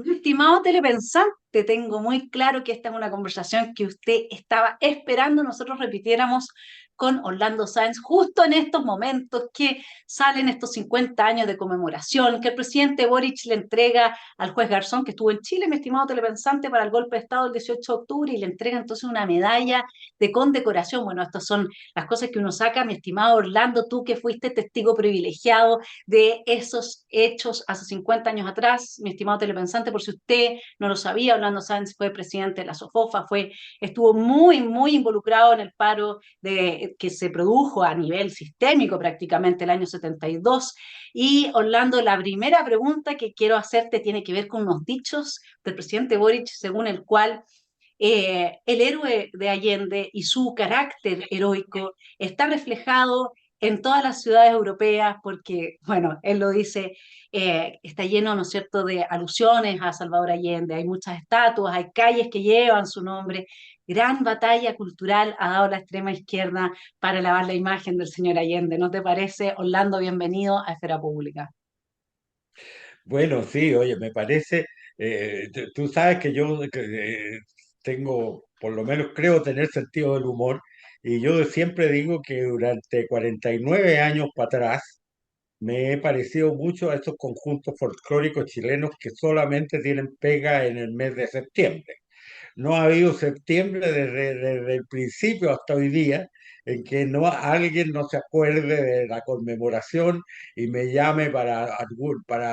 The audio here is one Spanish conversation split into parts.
Estimado telepensante, tengo muy claro que esta es una conversación que usted estaba esperando nosotros repitiéramos con Orlando Sáenz justo en estos momentos que salen estos 50 años de conmemoración, que el presidente Boric le entrega al juez Garzón, que estuvo en Chile, mi estimado telepensante, para el golpe de Estado el 18 de octubre, y le entrega entonces una medalla de condecoración. Bueno, estas son las cosas que uno saca, mi estimado Orlando, tú que fuiste testigo privilegiado de esos hechos hace 50 años atrás, mi estimado telepensante, por si usted no lo sabía, Orlando Sáenz fue presidente de la SOFOFA, estuvo muy involucrado en el paro que se produjo a nivel sistémico prácticamente el año 72. Y Orlando, la primera pregunta que quiero hacerte tiene que ver con unos dichos del presidente Boric, según el cual el héroe de Allende y su carácter heroico está reflejado en todas las ciudades europeas porque, bueno, él lo dice, está lleno, ¿no es cierto?, de alusiones a Salvador Allende, hay muchas estatuas, hay calles que llevan su nombre. Gran batalla cultural ha dado la extrema izquierda para lavar la imagen del señor Allende. ¿No te parece, Orlando? Bienvenido a Esfera Pública. Bueno, sí, oye, me parece, tú sabes que yo tengo, por lo menos creo tener sentido del humor, y yo siempre digo que durante 49 años para atrás me he parecido mucho a estos conjuntos folclóricos chilenos que solamente tienen pega en el mes de septiembre. No ha habido septiembre desde el principio hasta hoy día en que no alguien no se acuerde de la conmemoración y me llame para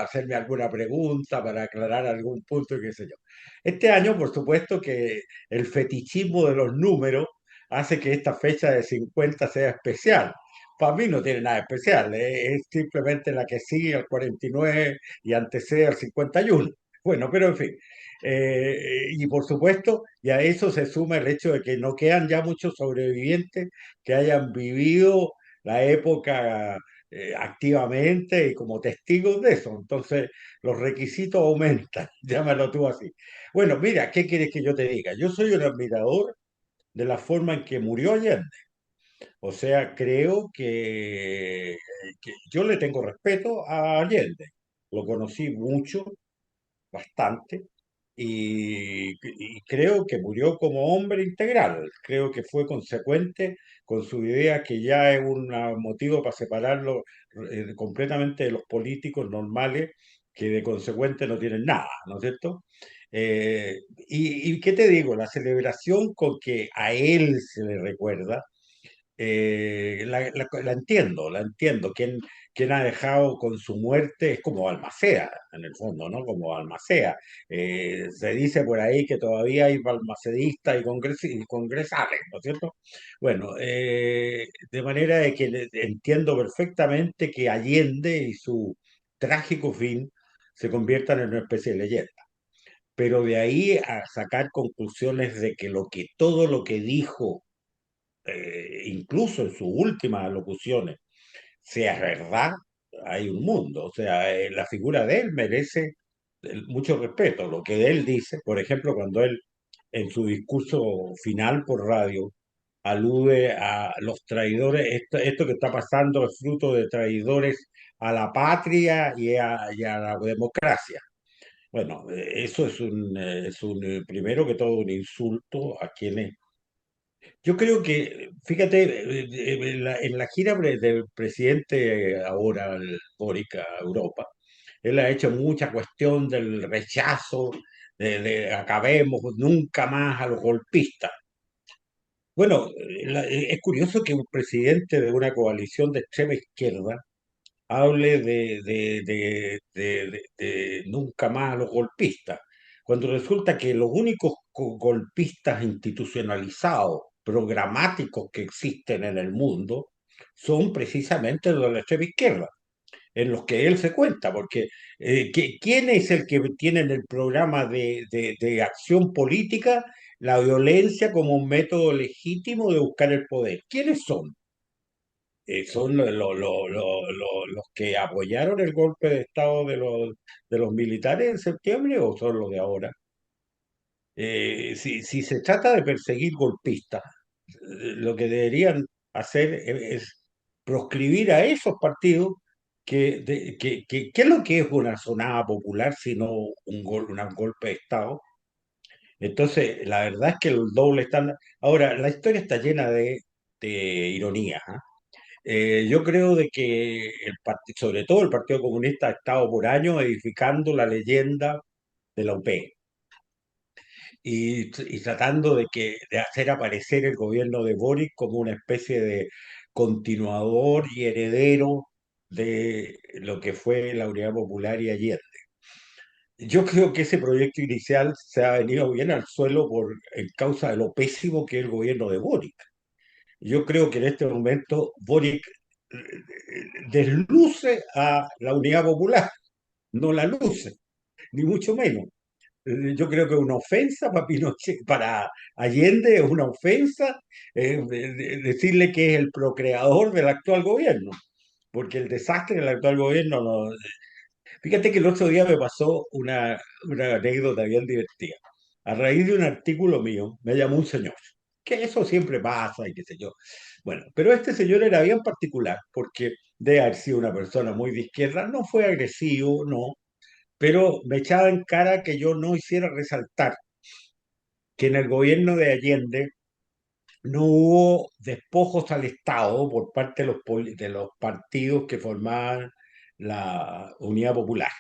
hacerme alguna pregunta, para aclarar algún punto y qué sé yo. Este año, por supuesto, que el fetichismo de los números hace que esta fecha de 50 sea especial. Para mí no tiene nada especial, es simplemente la que sigue al 49 y antecede al 51. Bueno, pero en fin. Y por supuesto, y a eso se suma el hecho de que no quedan ya muchos sobrevivientes que hayan vivido la época activamente y como testigos de eso. Entonces, los requisitos aumentan, llámalo tú así. Bueno, mira, ¿qué quieres que yo te diga? Yo soy un admirador de la forma en que murió Allende. O sea, creo que yo le tengo respeto a Allende. Lo conocí mucho, bastante, y creo que murió como hombre integral. Creo que fue consecuente con su idea que ya es un motivo para separarlo completamente de los políticos normales que de consecuente no tienen nada, ¿no es cierto? Y qué te digo, la celebración con que a él se le recuerda la entiendo, la entiendo. Quien ha dejado con su muerte es como Balmaceda, en el fondo, ¿no? Como Balmaceda. Se dice por ahí que todavía hay balmacedistas y congresales, ¿no es cierto? Bueno, de manera de que entiendo perfectamente que Allende y su trágico fin se conviertan en una especie de leyenda. Pero de ahí a sacar conclusiones de que todo lo que dijo incluso en sus últimas alocuciones, sea verdad, hay un mundo. O sea, la figura de él merece mucho respeto. Lo que él dice, por ejemplo, cuando él en su discurso final por radio alude a los traidores, esto que está pasando es fruto de traidores a la patria y a la democracia. Bueno, eso primero que todo un insulto a quienes yo creo que, fíjate, en la gira del presidente ahora, el Boric a Europa, él ha hecho mucha cuestión del rechazo, de acabemos nunca más a los golpistas. Bueno, es curioso que un presidente de una coalición de extrema izquierda hable de nunca más a los golpistas, cuando resulta que los únicos golpistas institucionalizados, programáticos que existen en el mundo, son precisamente los de la extrema izquierda, en los que él se cuenta, porque ¿quién es el que tiene en el programa de acción política la violencia como un método legítimo de buscar el poder? ¿Quiénes son? ¿Son los que apoyaron el golpe de Estado de los militares en septiembre o son los de ahora? Si se trata de perseguir golpistas, lo que deberían hacer es proscribir a esos partidos ¿qué es lo que es una sonada popular sino un golpe de Estado? Entonces, la verdad es que el doble estándar. Ahora, la historia está llena de ironía, ¿ah? Yo creo de que sobre todo el Partido Comunista ha estado por años edificando la leyenda de la UP y tratando de hacer aparecer el gobierno de Boric como una especie de continuador y heredero de lo que fue la Unidad Popular y Allende. Yo creo que ese proyecto inicial se ha venido bien al suelo en causa de lo pésimo que es el gobierno de Boric. Yo creo que en este momento Boric desluce a la Unidad Popular, no la luce, ni mucho menos. Yo creo que es una ofensa para Pinochet, para Allende es una ofensa decirle que es el procreador del actual gobierno, porque el desastre del actual gobierno no. Fíjate que el otro día me pasó una anécdota bien divertida. A raíz de un artículo mío, me llamó un señor, que eso siempre pasa y qué sé yo. Bueno, pero este señor era bien particular, porque de haber sido una persona muy de izquierda, no fue agresivo, no, pero me echaba en cara que yo no hiciera resaltar que en el gobierno de Allende no hubo despojos al Estado por parte de de los partidos que formaban la Unidad Popular.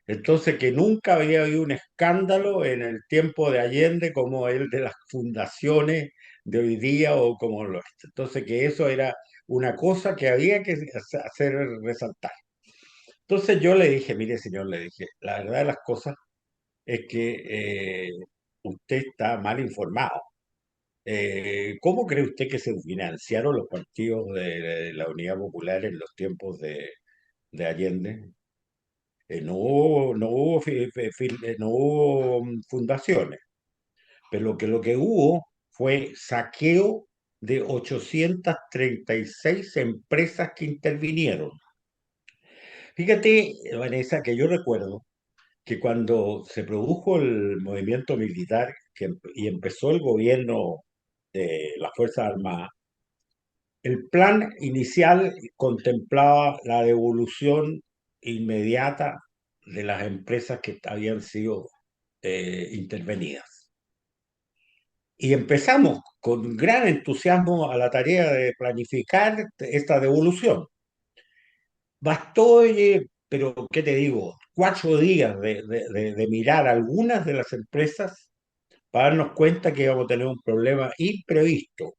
Entonces, que nunca había habido un escándalo en el tiempo de Allende como el de las fundaciones de hoy día o como lo. Entonces, que eso era una cosa que había que hacer resaltar. Entonces yo le dije, mire señor, le dije, la verdad de las cosas es que usted está mal informado. ¿Cómo cree usted que se financiaron los partidos de la Unidad Popular en los tiempos de Allende? No hubo fundaciones, pero lo que hubo fue saqueo de 836 empresas que intervinieron. Fíjate, Vanessa, que yo recuerdo que cuando se produjo el movimiento militar y empezó el gobierno de las Fuerzas Armadas, el plan inicial contemplaba la devolución inmediata de las empresas que habían sido intervenidas. Y empezamos con gran entusiasmo a la tarea de planificar esta devolución. Bastó, oye, pero ¿qué te digo? 4 días de mirar algunas de las empresas para darnos cuenta que íbamos a tener un problema imprevisto,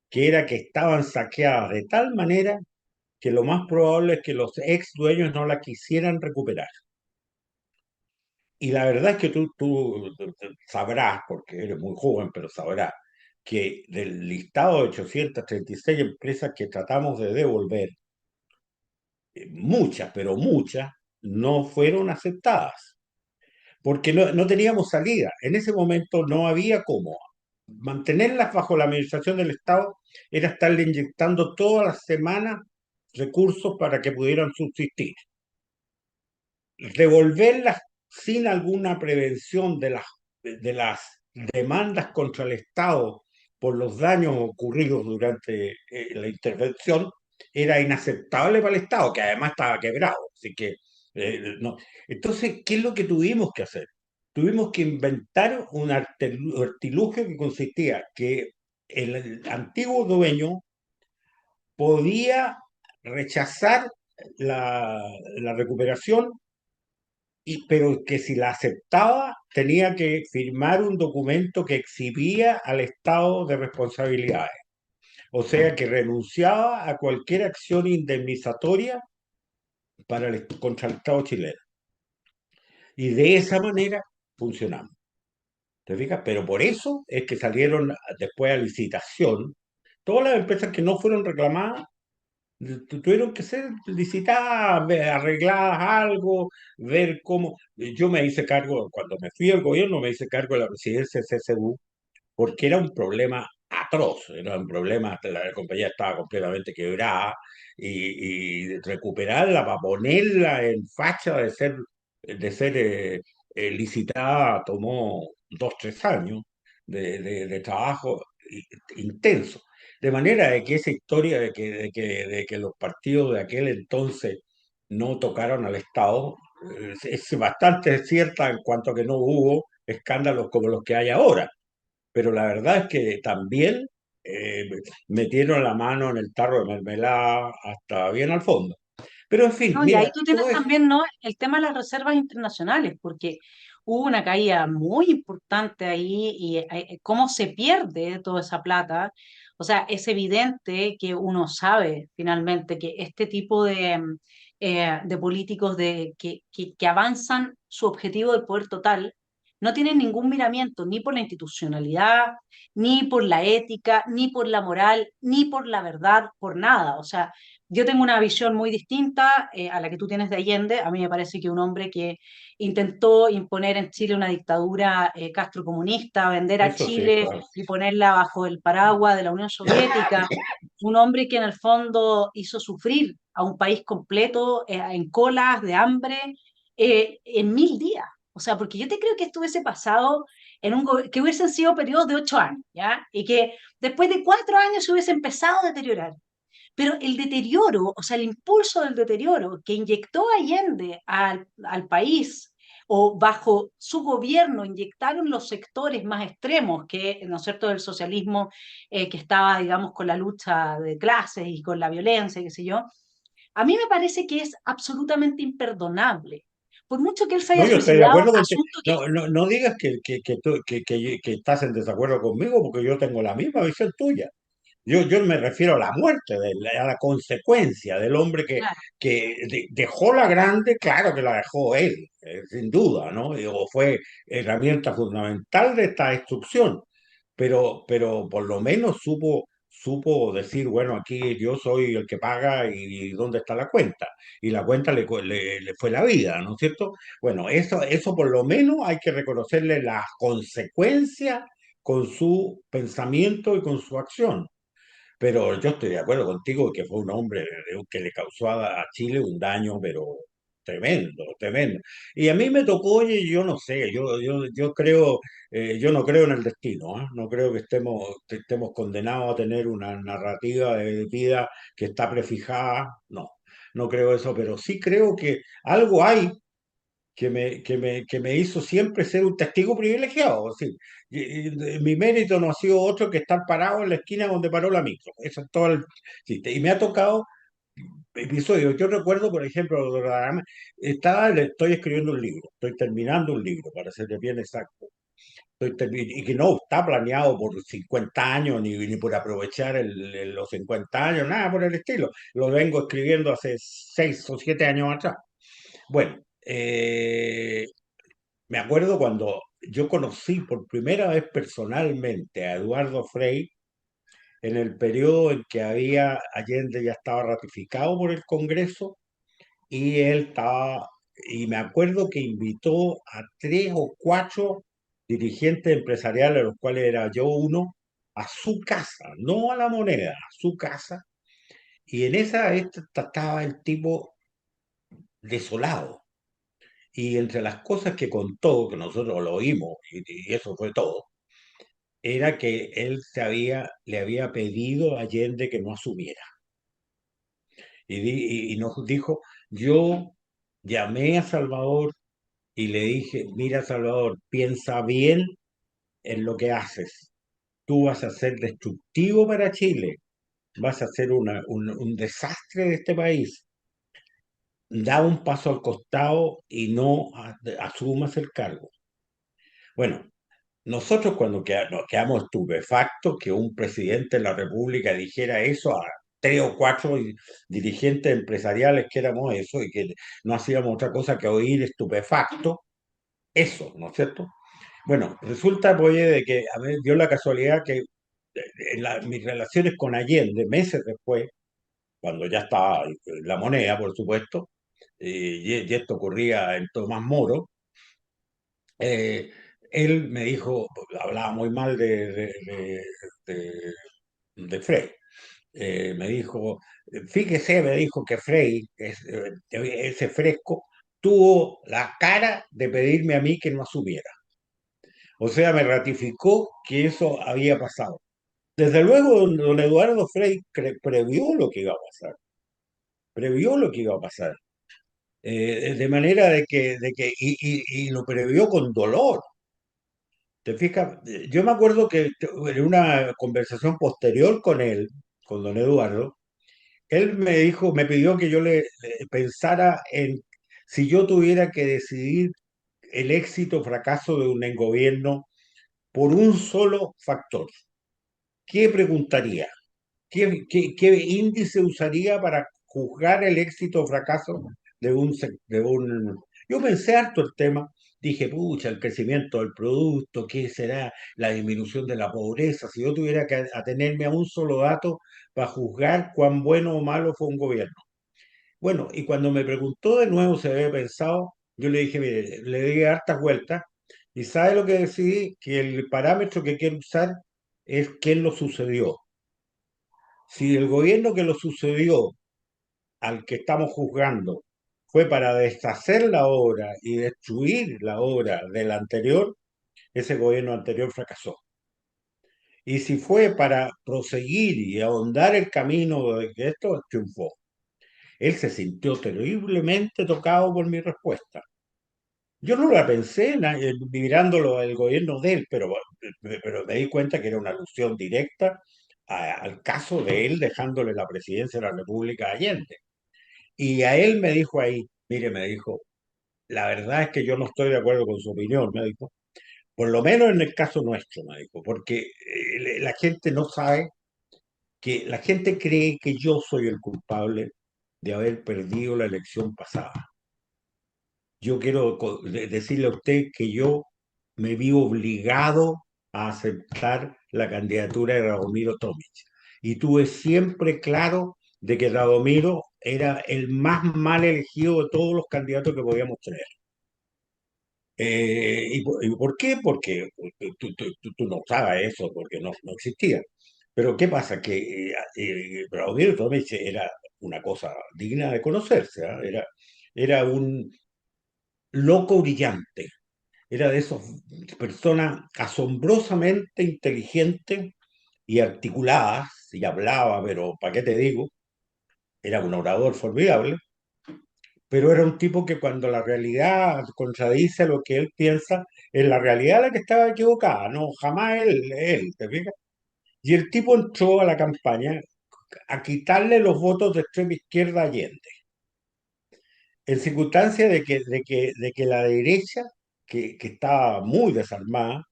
que era que estaban saqueadas de tal manera que lo más probable es que los ex dueños no la quisieran recuperar. Y la verdad es que tú sabrás, porque eres muy joven, pero sabrás que del listado de 836 empresas que tratamos de devolver, muchas, pero muchas, no fueron aceptadas, porque no teníamos salida. En ese momento no había cómo. Mantenerlas bajo la administración del Estado era estarle inyectando todas las semanas recursos para que pudieran subsistir. Devolverlas sin alguna prevención de las demandas contra el Estado por los daños ocurridos durante la intervención era inaceptable para el Estado, que además estaba quebrado. Así que, no. Entonces, ¿qué es lo que tuvimos que hacer? Tuvimos que inventar un artilugio que consistía que el antiguo dueño podía rechazar la recuperación pero que si la aceptaba tenía que firmar un documento que exhibía al Estado de responsabilidades. O sea, que renunciaba a cualquier acción indemnizatoria contra el Estado chileno. Y de esa manera funcionamos. ¿Te fijas? Pero por eso es que salieron después a licitación. Todas las empresas que no fueron reclamadas tuvieron que ser licitadas, arregladas algo, ver cómo. Yo me hice cargo, cuando me fui al gobierno, me hice cargo de la presidencia de CSU, porque era un problema atroz, era un problema, la compañía estaba completamente quebrada, y recuperarla para ponerla en facha de ser licitada tomó 2, 3 años de trabajo intenso. De manera de que esa historia de que los partidos de aquel entonces no tocaron al Estado es bastante cierta en cuanto a que no hubo escándalos como los que hay ahora, pero la verdad es que también eh, metieron la mano en el tarro de mermelada hasta bien al fondo. Pero en fin, No, y ahí mira, tú tienes todo eso, también, ¿no?, el tema de las reservas internacionales, porque hubo una caída muy importante ahí y cómo se pierde toda esa plata. O sea, es evidente que uno sabe finalmente que este tipo de políticos que avanzan su objetivo de poder total no tienen ningún miramiento ni por la institucionalidad, ni por la ética, ni por la moral, ni por la verdad, por nada. O sea, yo tengo una visión muy distinta a la que tú tienes de Allende. A mí me parece que un hombre que intentó imponer en Chile una dictadura castrocomunista, vender a eso sí, Chile claro. y ponerla bajo el paraguas de la Unión Soviética, un hombre que en el fondo hizo sufrir a un país completo en colas de hambre en 1000 días. O sea, porque yo te creo que esto hubiese pasado que hubiesen sido periodos de 8 años, ¿ya? Y que después de 4 años se hubiese empezado a deteriorar. Pero el deterioro, o sea, el impulso del deterioro que inyectó Allende al país, o bajo su gobierno inyectaron los sectores más extremos, que, ¿no es cierto?, del socialismo, que estaba, digamos, con la lucha de clases y con la violencia, qué sé yo, a mí me parece que es absolutamente imperdonable. Por mucho que él se No, haya yo estoy de suicidado, acuerdo contigo. asunto que, No, no, no digas que estás en desacuerdo conmigo, porque yo tengo la misma visión tuya. Yo me refiero a la muerte, a la consecuencia del hombre claro, que dejó la grande, claro que la dejó él, sin duda, ¿no? O fue herramienta fundamental de esta destrucción, pero por lo menos supo decir, bueno, aquí yo soy el que paga y dónde está la cuenta. Y la cuenta le fue la vida, ¿no es cierto? Bueno, eso por lo menos hay que reconocerle las consecuencias con su pensamiento y con su acción. Pero yo estoy de acuerdo contigo que fue un hombre que le causó a Chile un daño, pero tremendo, tremendo. Y a mí me tocó, oye, yo no sé, yo creo, yo no creo en el destino, ¿ah? No creo que estemos condenados a tener una narrativa de vida que está prefijada, no, no creo eso, pero sí creo que algo hay que me hizo siempre ser un testigo privilegiado. Sí. Mi mérito no ha sido otro que estar parado en la esquina donde paró la micro. Eso es todo el chiste. Y me ha tocado episodios. Yo recuerdo, por ejemplo, estoy escribiendo un libro, estoy terminando un libro, para ser bien exacto. Y que no está planeado por 50 años, ni por aprovechar los 50 años, nada por el estilo. Lo vengo escribiendo hace 6 o 7 años atrás. Bueno, me acuerdo cuando yo conocí por primera vez personalmente a Eduardo Frei en el periodo en que Allende ya estaba ratificado por el Congreso y y me acuerdo que invitó a 3 o 4 dirigentes empresariales, de los cuales era yo uno, a su casa, no a La Moneda, a su casa, y en esta estaba el tipo desolado. Y entre las cosas que contó, que nosotros lo oímos, y eso fue todo, era que él le había pedido a Allende que no asumiera. Y nos dijo, yo llamé a Salvador y le dije, mira Salvador, piensa bien en lo que haces. Tú vas a ser destructivo para Chile, vas a ser un desastre de este país. Da un paso al costado y no asumas el cargo. Bueno, nosotros cuando nos quedamos estupefactos que un presidente de la República dijera eso a tres o cuatro dirigentes empresariales que éramos eso y que no hacíamos otra cosa que oír estupefacto eso, ¿no es cierto? Bueno, resulta, pues, de que a mí dio la casualidad que mis relaciones con Allende, meses después, cuando ya estaba la moneda, por supuesto, y esto ocurría en Tomás Moro, eh, él me dijo, hablaba muy mal de, de Frei, me dijo, fíjese, me dijo que Frei, ese fresco, tuvo la cara de pedirme a mí que no asumiera. O sea, me ratificó que eso había pasado. Desde luego, don Eduardo Frei previó lo que iba a pasar, previó lo que iba a pasar. De manera y lo previó con dolor. ¿Te fijas? Yo me acuerdo que en una conversación posterior con él, con don Eduardo, él me dijo, me pidió que yo le pensara en si yo tuviera que decidir el éxito o fracaso de un gobierno por un solo factor. ¿Qué preguntaría? ¿Qué índice usaría para juzgar el éxito o fracaso de un... Yo pensé harto el tema, dije, pucha, el crecimiento del producto, ¿qué será la disminución de la pobreza? Si yo tuviera que atenerme a un solo dato para juzgar cuán bueno o malo fue un gobierno. Bueno, y cuando me preguntó de nuevo si había pensado, yo le dije, mire, le di hartas vueltas, y ¿sabe lo que decidí? Que el parámetro que quiero usar es quién lo sucedió. Si el gobierno que lo sucedió al que estamos juzgando fue para deshacer la obra y destruir la obra del anterior, ese gobierno anterior fracasó. Y si fue para proseguir y ahondar el camino de que esto triunfó. Él se sintió terriblemente tocado por mi respuesta. Yo no la pensé mirándolo el gobierno de él, pero me di cuenta que era una alusión directa al caso de él dejándole la presidencia de la República a Allende. Y a él me dijo ahí, mire, me dijo, la verdad es que yo no estoy de acuerdo con su opinión, me dijo, por lo menos en el caso nuestro, me dijo, porque la gente no sabe que la gente cree que yo soy el culpable de haber perdido la elección pasada. Yo quiero decirle a usted que yo me vi obligado a aceptar la candidatura de Radomiro Tomic. Y tuve siempre claro de que Radomiro era el más mal elegido de todos los candidatos que podíamos tener. ¿Y por qué? Porque tú no sabes eso, porque no existía. Pero ¿qué pasa? Que Radomiro Tomic era una cosa digna de conocerse, ¿ah? Era un loco brillante. Era de esas personas asombrosamente inteligentes y articuladas, y hablaba, pero ¿para qué te digo? Era un orador formidable, pero era un tipo que cuando la realidad contradice lo que él piensa, es la realidad la que estaba equivocada, no jamás él, ¿te fijas? Y el tipo entró a la campaña a quitarle los votos de extrema izquierda a Allende, en circunstancia de que la derecha, que estaba muy desarmada,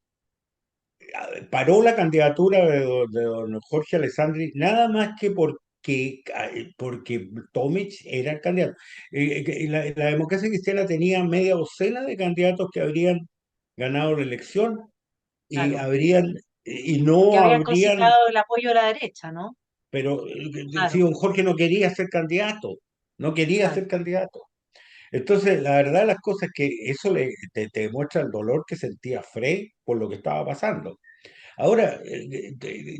paró la candidatura de don Jorge Alessandri nada más que porque Tomic era el candidato. La democracia cristiana tenía media docena de candidatos que habrían ganado la elección y Claro. habrían y Y que no habrían habrían, cosechado el apoyo de la derecha, ¿no? pero si Claro, don Jorge no quería ser candidato, no quería claro. ser candidato. Entonces, la verdad de las cosas es que eso te demuestra el dolor que sentía Frey por lo que estaba pasando. Ahora,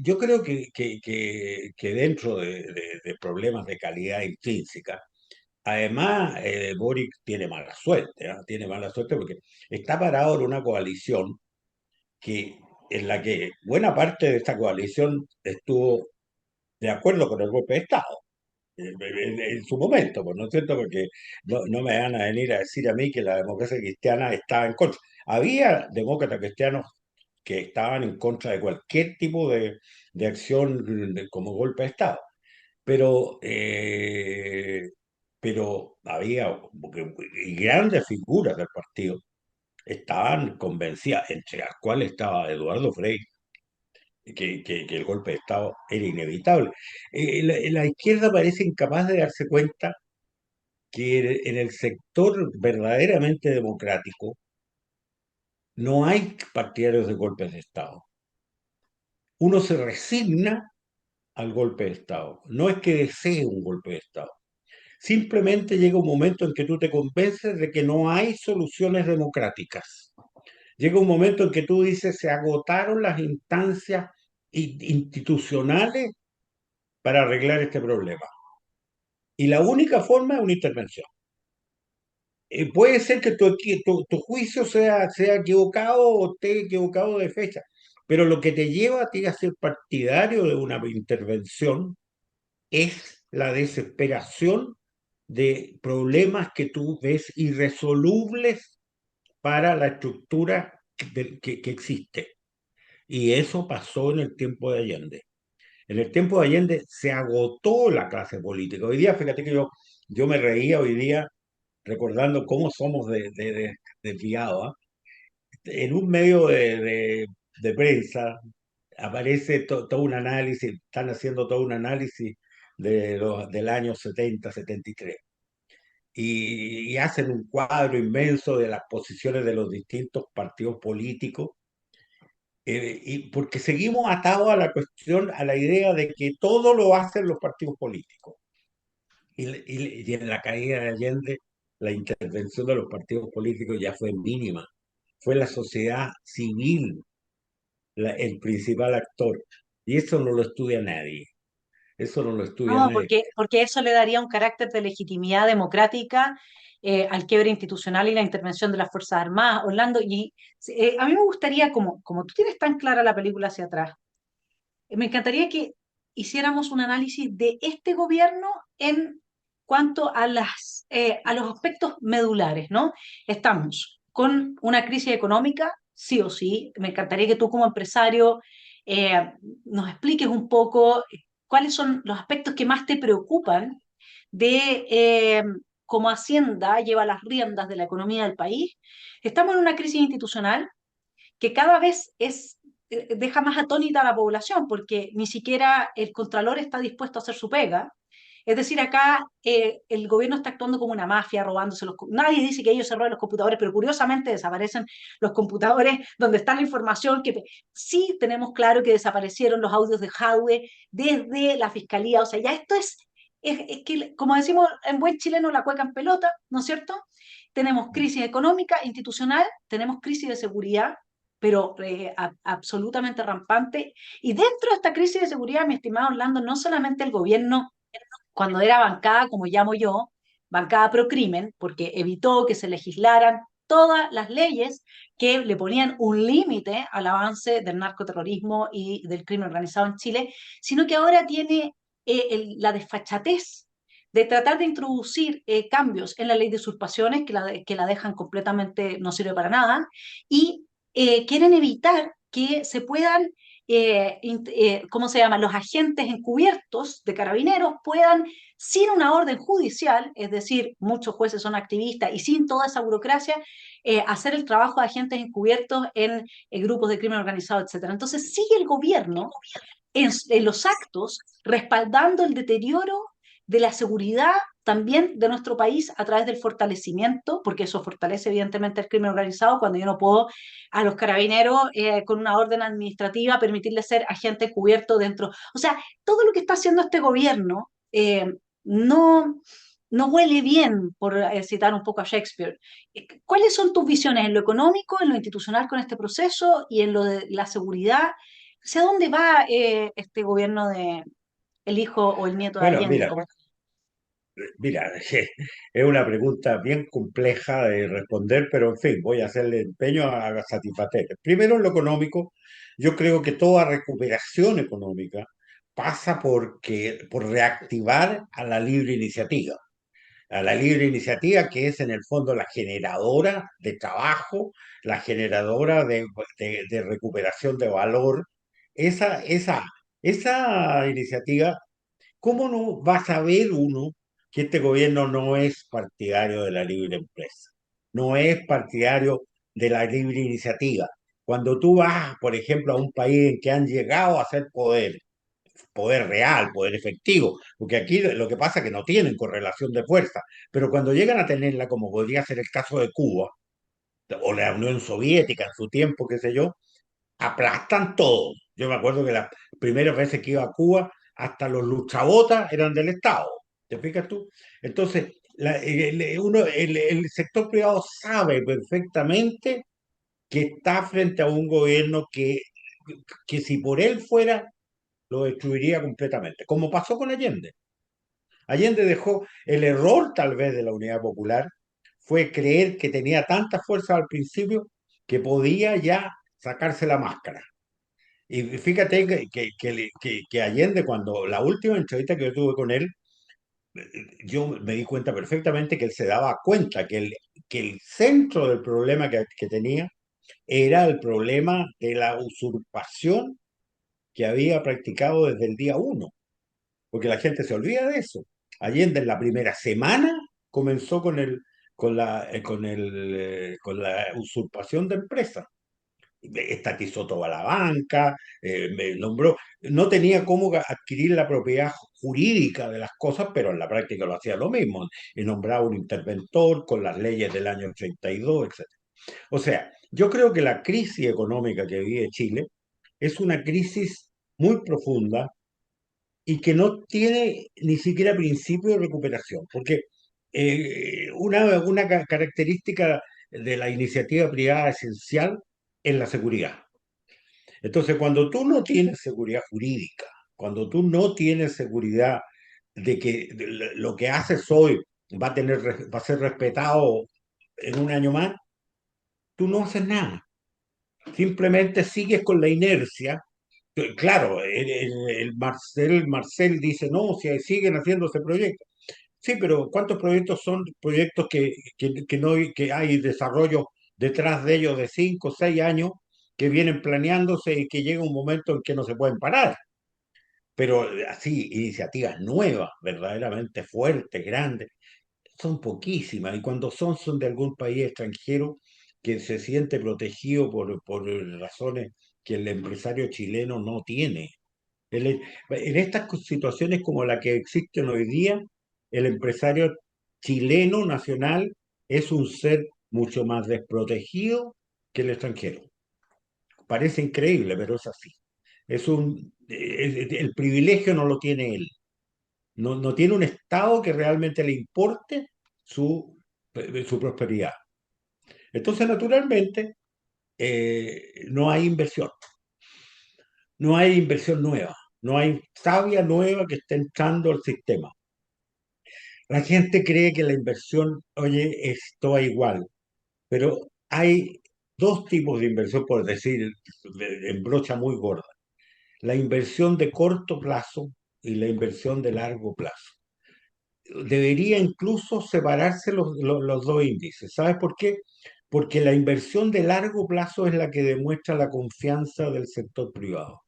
yo creo que dentro de problemas de calidad intrínseca, además Boric tiene mala suerte, ¿ah? Tiene mala suerte porque está parado en una coalición que, en la que buena parte de esta coalición estuvo de acuerdo con el golpe de Estado. En su momento, pues, ¿no es cierto? Porque no me van a venir a decir a mí que la democracia cristiana estaba en contra. Había demócratas cristianos que estaban en contra de cualquier tipo de acción como golpe de Estado. Pero, pero había y grandes figuras del partido estaban convencidas, entre las cuales estaba Eduardo Frei, que el golpe de Estado era inevitable. La izquierda parece incapaz de darse cuenta que en el sector verdaderamente democrático no hay partidarios de golpes de Estado. Uno se resigna al golpe de Estado. No es que desee un golpe de Estado. Simplemente llega un momento en que tú te convences de que no hay soluciones democráticas. Llega un momento en que tú dices, se agotaron las instancias institucionales para arreglar este problema. Y la única forma es una intervención. Puede ser que tu juicio sea equivocado o esté equivocado de fecha, pero lo que te lleva a ti a ser partidario de una intervención es la desesperación de problemas que tú ves irresolubles para la estructura que existe. Y eso pasó en el tiempo de Allende. En el tiempo de Allende se agotó la clase política. Hoy día, fíjate que yo me reía hoy día recordando cómo somos desviados. ¿Ah? En un medio de prensa aparece todo un análisis, están haciendo todo un análisis del año 70, 73 y hacen un cuadro inmenso de las posiciones de los distintos partidos políticos, y porque seguimos atados a la cuestión, a la idea de que todo lo hacen los partidos políticos. Y en la caída de Allende, la intervención de los partidos políticos ya fue mínima. Fue la sociedad civil el principal actor. Y eso no lo estudia nadie. Eso no lo estudia No, nadie. porque eso le daría un carácter de legitimidad democrática al quiebre institucional y la intervención de las Fuerzas Armadas. Orlando, y a mí me gustaría, como tú tienes tan clara la película hacia atrás, me encantaría que hiciéramos un análisis de este gobierno en cuanto a a los aspectos medulares, ¿no? Estamos con una crisis económica, sí o sí. Me encantaría que tú como empresario nos expliques un poco cuáles son los aspectos que más te preocupan de cómo Hacienda lleva las riendas de la economía del país. Estamos en una crisis institucional que cada vez deja más atónita a la población, porque ni siquiera el Contralor está dispuesto a hacer su pega. Es decir, acá el gobierno está actuando como una mafia, robándose Nadie dice que ellos se roben los computadores, pero curiosamente desaparecen los computadores donde está la información que sí tenemos claro que desaparecieron los audios de Jadwe desde la fiscalía. O sea, ya esto es que, como decimos en buen chileno, la cueca en pelota, ¿no es cierto? Tenemos crisis económica, institucional, tenemos crisis de seguridad, pero absolutamente rampante. Y dentro de esta crisis de seguridad, mi estimado Orlando, no solamente el gobierno, cuando era bancada, como llamo yo, bancada pro crimen, porque evitó que se legislaran todas las leyes que le ponían un límite al avance del narcoterrorismo y del crimen organizado en Chile, sino que ahora tiene la desfachatez de tratar de introducir cambios en la ley de usurpaciones que la dejan completamente, no sirve para nada, y quieren evitar que se puedan ¿cómo se llama? Los agentes encubiertos de carabineros puedan, sin una orden judicial, es decir, muchos jueces son activistas y sin toda esa burocracia, hacer el trabajo de agentes encubiertos en grupos de crimen organizado, etcétera. Entonces sigue el gobierno en los actos respaldando el deterioro de la seguridad también de nuestro país a través del fortalecimiento, porque eso fortalece evidentemente el crimen organizado cuando yo no puedo a los carabineros con una orden administrativa permitirles ser agente cubierto dentro. O sea, todo lo que está haciendo este gobierno no, no huele bien, por citar un poco a Shakespeare. ¿Cuáles son tus visiones en lo económico, en lo institucional con este proceso y en lo de la seguridad? ¿Hacia dónde va este gobierno de el hijo o el nieto de Bueno, Allende? mira, es una pregunta bien compleja de responder, pero en fin, voy a hacerle empeño a satisfacer. Primero, en lo económico, yo creo que toda recuperación económica pasa por reactivar a la libre iniciativa que es en el fondo la generadora de trabajo, la generadora de recuperación de valor. Esa, esa, esa iniciativa, ¿cómo no va a saber uno que este gobierno no es partidario de la libre empresa? No es partidario de la libre iniciativa. cuando tú vas, por ejemplo, a un país en que han llegado a ser poder real, poder efectivo, porque aquí lo que pasa es que no tienen correlación de fuerza, pero cuando llegan a tenerla, como podría ser el caso de Cuba o la Unión Soviética en su tiempo, qué sé yo, aplastan todo. Yo me acuerdo que las primeras veces que iba a Cuba, hasta los luchabotas eran del Estado. ¿Te fijas tú? Entonces, el sector privado sabe perfectamente que está frente a un gobierno que si por él fuera, lo destruiría completamente, como pasó con Allende. Allende dejó el error tal vez de la Unidad Popular, fue creer que tenía tanta fuerza al principio que podía ya sacarse la máscara. Y fíjate que Allende, cuando la última entrevista que yo tuve con él, yo me di cuenta perfectamente que él se daba cuenta que el centro del problema que tenía era el problema de la usurpación que había practicado desde el día uno, porque la gente se olvida de eso. Allende en la primera semana comenzó con la usurpación de empresas, estatizó toda la banca, me nombró, no tenía cómo adquirir la propiedad jurídica de las cosas, pero en la práctica lo hacía lo mismo, y nombraba un interventor con las leyes del año 82, etc. O sea, yo creo que la crisis económica que vive Chile es una crisis muy profunda y que no tiene ni siquiera principio de recuperación, porque una característica de la iniciativa privada esencial es la seguridad. Entonces, cuando tú no tienes seguridad jurídica, cuando tú no tienes seguridad de que lo que haces hoy va a ser respetado en un año más, tú no haces nada. Simplemente sigues con la inercia. Claro, Marcel dice, no, si siguen haciéndose proyectos. Sí, pero ¿cuántos proyectos son proyectos que no, que hay desarrollo detrás de ellos de 5 o 6 años que vienen planeándose y que llega un momento en que no se pueden parar? Pero así, iniciativas nuevas, verdaderamente fuertes, grandes, son poquísimas. Y cuando son de algún país extranjero que se siente protegido por razones que el empresario chileno no tiene. En estas situaciones como la que existen hoy día, el empresario chileno nacional es un ser mucho más desprotegido que el extranjero. Parece increíble, pero es así. El privilegio no lo tiene él. No, no tiene un Estado que realmente le importe su prosperidad. Entonces, naturalmente, no hay inversión. No hay inversión nueva. No hay savia nueva que esté entrando al sistema. La gente cree que la inversión, oye, es toda igual, pero hay dos tipos de inversión, por decir, en brocha muy gorda. La inversión de corto plazo y la inversión de largo plazo. Debería incluso separarse los dos índices. ¿Sabes por qué? Porque la inversión de largo plazo es la que demuestra la confianza del sector privado.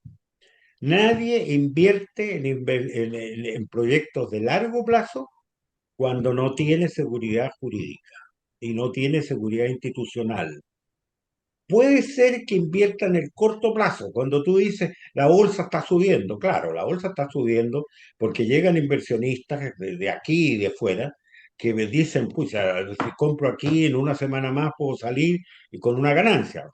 Nadie invierte en proyectos de largo plazo cuando no tiene seguridad jurídica y no tiene seguridad institucional. Puede ser que invierta en el corto plazo, cuando tú dices la bolsa está subiendo, claro, la bolsa está subiendo porque llegan inversionistas de aquí y de fuera que me dicen, pucha, si compro aquí en una semana más puedo salir y con una ganancia.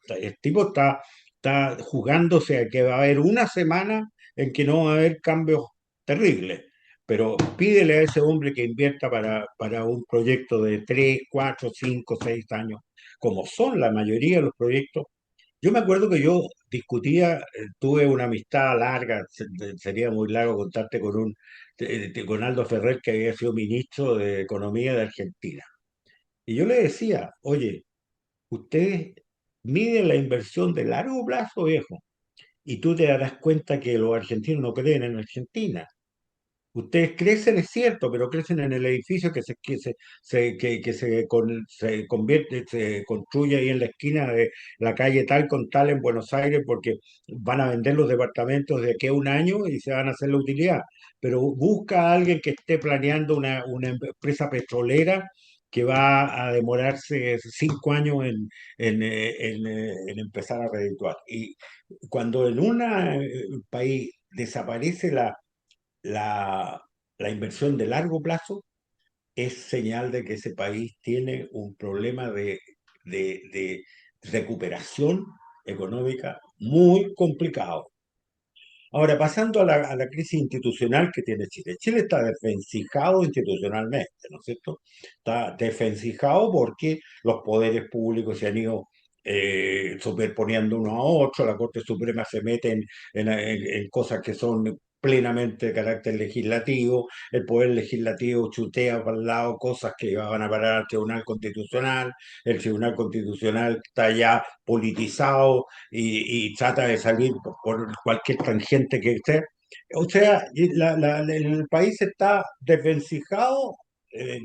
El tipo está jugándose a que va a haber una semana en que no va a haber cambios terribles. Pero pídele a ese hombre que invierta para un proyecto de 3 4 5 6 años como son la mayoría de los proyectos. Yo me acuerdo que yo discutía, tuve una amistad larga, sería muy largo contarte con Aldo Ferrer, que había sido ministro de Economía de Argentina. Y yo le decía, oye, ustedes miden la inversión de largo plazo, viejo, y tú te darás cuenta que los argentinos no creen en Argentina. Ustedes crecen, es cierto, pero crecen en el edificio que se convierte, se construye ahí en la esquina de la calle tal con tal en Buenos Aires porque van a vender los departamentos de aquí a un año y se van a hacer la utilidad. Pero busca a alguien que esté planeando una empresa petrolera que va a demorarse 5 años en empezar a redituar. Y cuando en un país desaparece la, la inversión de largo plazo, es señal de que ese país tiene un problema de recuperación económica muy complicado. Ahora, pasando a la crisis institucional que tiene Chile. Chile está desvencijado institucionalmente, ¿no es cierto? Está desvencijado porque los poderes públicos se han ido superponiendo uno a otro, la Corte Suprema se mete en cosas que son plenamente de carácter legislativo, el poder legislativo chutea para el lado cosas que van a parar al Tribunal Constitucional, el Tribunal Constitucional está ya politizado y trata de salir por cualquier tangente que esté. O sea, el país está desvencijado eh,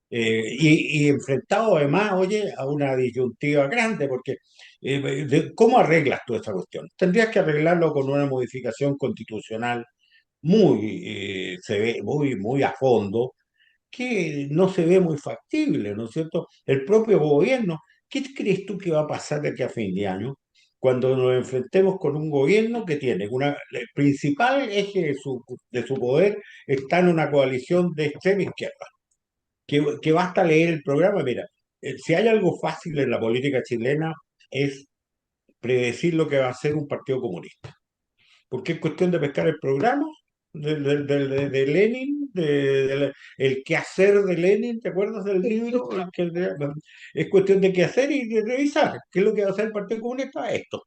y enfrentado además, oye, a una disyuntiva grande, porque ¿cómo arreglas tú esta cuestión? Tendrías que arreglarlo con una modificación constitucional muy a fondo, que no se ve muy factible, ¿no es cierto? El propio gobierno, ¿qué crees tú que va a pasar de aquí a fin de año? Cuando nos enfrentemos con un gobierno que tiene el principal eje de su poder está en una coalición de extrema izquierda, que basta leer el programa. Mira, si hay algo fácil en la política chilena es predecir lo que va a hacer un partido comunista, porque es cuestión de pescar el programa de Lenin, el quehacer de Lenin, ¿te acuerdas del libro? Es cuestión de qué hacer y de revisar. ¿Qué es lo que va a hacer el Partido Comunista? Esto.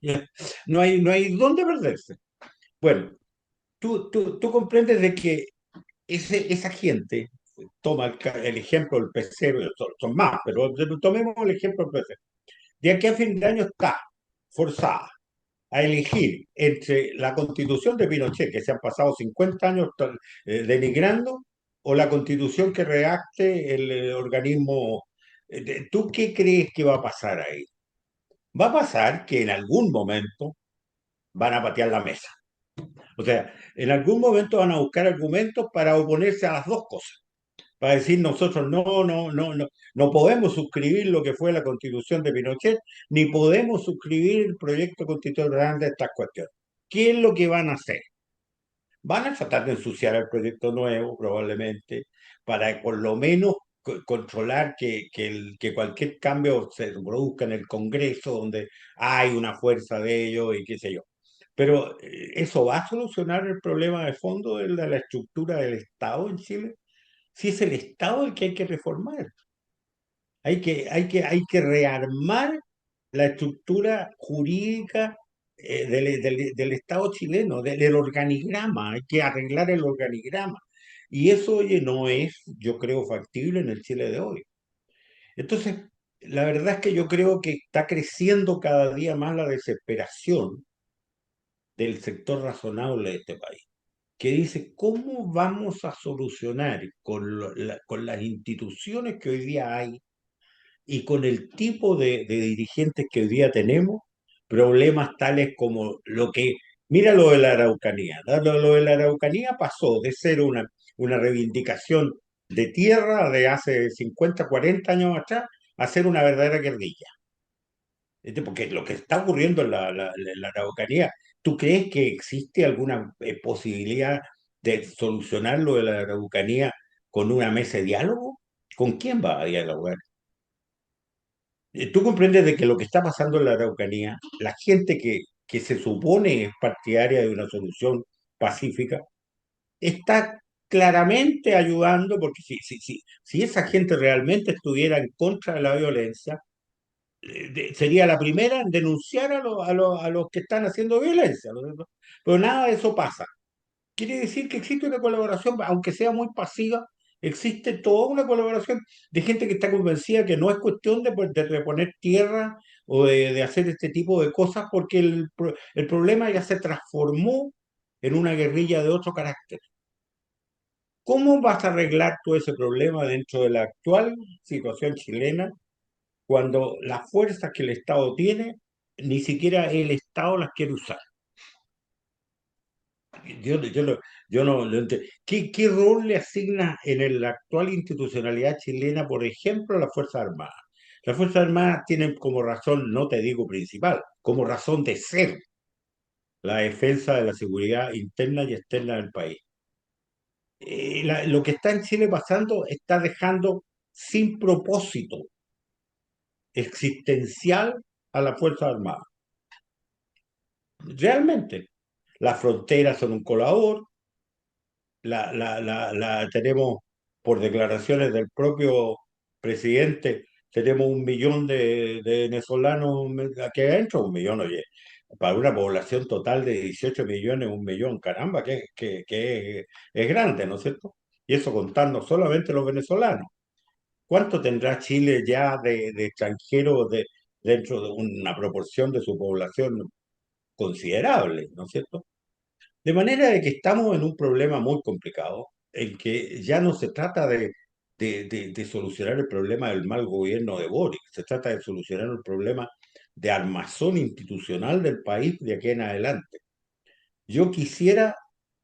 No hay dónde perderse. Bueno, tú comprendes de que esa gente toma el ejemplo del PC, son más, pero tomemos el ejemplo del PC. De aquí a fin de año está forzada a elegir entre la constitución de Pinochet, que se han pasado 50 años denigrando, o la constitución que redacte el organismo. ¿Tú qué crees que va a pasar ahí? Va a pasar que en algún momento van a patear la mesa. O sea, en algún momento van a buscar argumentos para oponerse a las dos cosas. Para decir nosotros no podemos suscribir lo que fue la constitución de Pinochet, ni podemos suscribir el proyecto constitucional de estas cuestiones. ¿Qué es lo que van a hacer? Van a tratar de ensuciar el proyecto nuevo, probablemente, para por lo menos controlar que cualquier cambio se produzca en el Congreso, donde hay una fuerza de ellos y qué sé yo. Pero ¿eso va a solucionar el problema de fondo de la estructura del Estado en Chile? Si es el Estado el que hay que reformar. Hay que rearmar la estructura jurídica del Estado chileno, del organigrama. Hay que arreglar el organigrama. Y eso, oye, no es, yo creo, factible en el Chile de hoy. Entonces, la verdad es que yo creo que está creciendo cada día más la desesperación del sector razonable de este país, que dice, ¿cómo vamos a solucionar con las instituciones que hoy día hay y con el tipo de dirigentes que hoy día tenemos, problemas tales como mira lo de la Araucanía, ¿no? Lo de la Araucanía pasó de ser una reivindicación de tierra de hace 50 40 años atrás a ser una verdadera guerrilla. Porque lo que está ocurriendo en la Araucanía, ¿tú crees que existe alguna posibilidad de solucionar lo de la Araucanía con una mesa de diálogo? ¿Con quién va a dialogar? Tú comprendes de que lo que está pasando en la Araucanía, la gente que se supone es partidaria de una solución pacífica, está claramente ayudando, porque si esa gente realmente estuviera en contra de la violencia, sería la primera en denunciar a los que están haciendo violencia, ¿no es cierto? Pero nada de eso pasa. Quiere decir que existe una colaboración, aunque sea muy pasiva, existe toda una colaboración de gente que está convencida que no es cuestión de reponer tierra o de hacer este tipo de cosas, porque el problema ya se transformó en una guerrilla de otro carácter. ¿Cómo vas a arreglar todo ese problema dentro de la actual situación chilena cuando las fuerzas que el Estado tiene, ni siquiera el Estado las quiere usar? yo, no, yo no lo ¿Qué rol le asigna en la actual institucionalidad chilena, por ejemplo, a las Fuerzas Armadas? Las Fuerzas Armadas tienen como razón, no te digo principal, como razón de ser la defensa de la seguridad interna y externa del país. Lo que está en Chile pasando está dejando sin propósito existencial a las Fuerzas Armadas. Realmente, las fronteras son un colador, tenemos por declaraciones del propio presidente, tenemos 1 millón de venezolanos aquí adentro, 1 millón, oye, para una población total de 18 millones, 1 millón, caramba, que es grande, ¿no es cierto? Y eso contando solamente los venezolanos. ¿Cuánto tendrá Chile ya de extranjeros dentro de una proporción de su población considerable, ¿no es cierto? De manera de que estamos en un problema muy complicado, en que ya no se trata de solucionar el problema del mal gobierno de Boric, se trata de solucionar el problema de armazón institucional del país de aquí en adelante. Yo quisiera,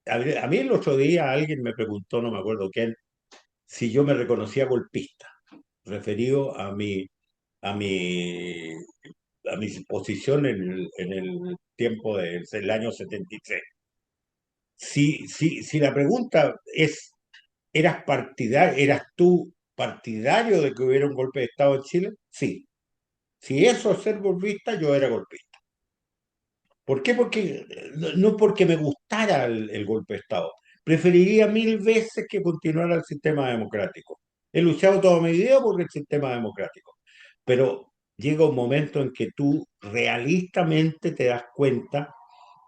a mí el otro día alguien me preguntó, no me acuerdo quién, si yo me reconocía golpista, referido a mi, a mi posición en el tiempo del año 73. Si la pregunta es, ¿eras tú partidario de que hubiera un golpe de Estado en Chile? Sí. Si eso es ser golpista, yo era golpista. ¿Por qué? Porque no porque me gustara el golpe de Estado. Preferiría 1000 veces que continuara el sistema democrático. He luchado toda mi vida por el sistema democrático. Pero llega un momento en que tú realistamente te das cuenta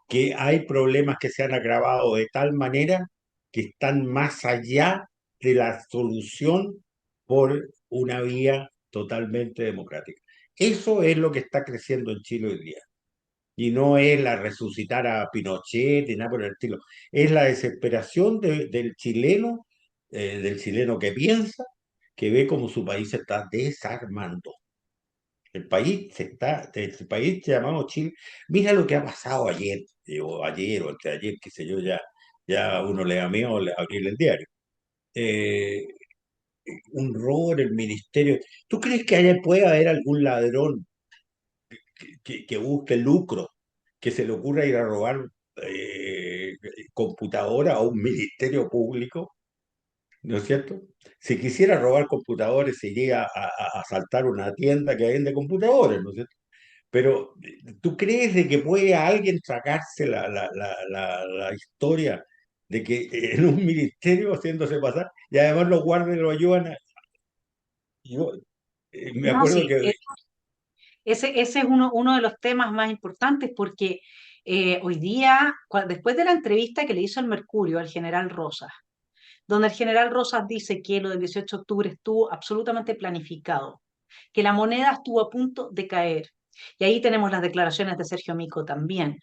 que hay problemas que se han agravado de tal manera que están más allá de la solución por una vía totalmente democrática. Eso es lo que está creciendo en Chile hoy día. Y no es la resucitar a Pinochet ni nada por el estilo. Es la desesperación del chileno que piensa, que ve como su país se está desarmando. El país llamado Chile, mira lo que ha pasado ayer, o ayer o anteayer, qué sé yo, ya uno le da miedo abrir el diario. Eh, un robo en el ministerio. ¿Tú crees que puede haber algún ladrón que busque lucro, que se le ocurra ir a robar eh, computadora a un ministerio público? ¿No es cierto? Si quisiera robar computadores, se iría a asaltar una tienda que vende computadores, ¿no es cierto? Pero, ¿tú crees de que puede alguien sacarse la historia de que en un ministerio haciéndose pasar y además los guardias lo ayudan yo me No, acuerdo sí, que ese es uno de los temas más importantes porque hoy día, después de la entrevista que le hizo el Mercurio al general Rosas, donde el general Rosas dice que lo del 18 de octubre estuvo absolutamente planificado, que la moneda estuvo a punto de caer. Y ahí tenemos las declaraciones de Sergio Mico también.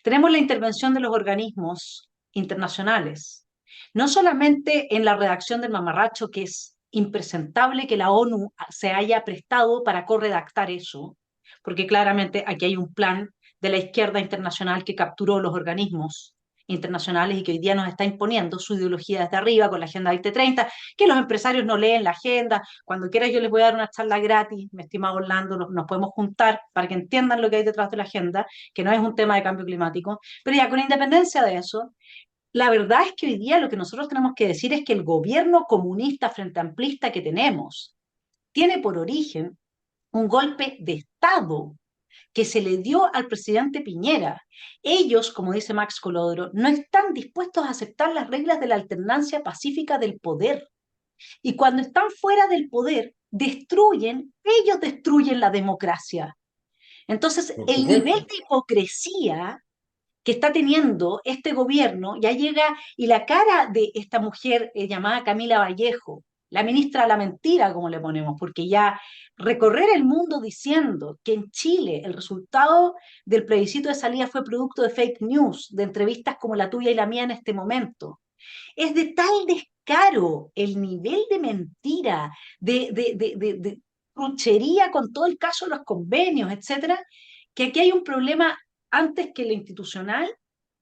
Tenemos la intervención de los organismos internacionales, no solamente en la redacción del mamarracho, que es impresentable que la ONU se haya prestado para corredactar eso, porque claramente aquí hay un plan de la izquierda internacional que capturó los organismos internacionales y que hoy día nos está imponiendo su ideología desde arriba con la Agenda 2030, que los empresarios no leen la agenda. Cuando quiera yo les voy a dar una charla gratis, mi estimado Orlando, nos podemos juntar para que entiendan lo que hay detrás de la agenda, que no es un tema de cambio climático, pero ya con independencia de eso, la verdad es que hoy día lo que nosotros tenemos que decir es que el gobierno comunista frente amplista que tenemos tiene por origen un golpe de Estado que se le dio al presidente Piñera. Ellos, como dice Max Colodro, no están dispuestos a aceptar las reglas de la alternancia pacífica del poder. Y cuando están fuera del poder, ellos destruyen la democracia. Entonces, por el nivel supuesto, de hipocresía que está teniendo este gobierno ya llega y la cara de esta mujer llamada Camila Vallejo, la ministra de la mentira, como le ponemos, porque ya recorrer el mundo diciendo que en Chile el resultado del plebiscito de salida fue producto de fake news, de entrevistas como la tuya y la mía en este momento, es de tal descaro el nivel de mentira, de truchería con todo el caso de los convenios, etcétera, que aquí hay un problema antes que lo institucional,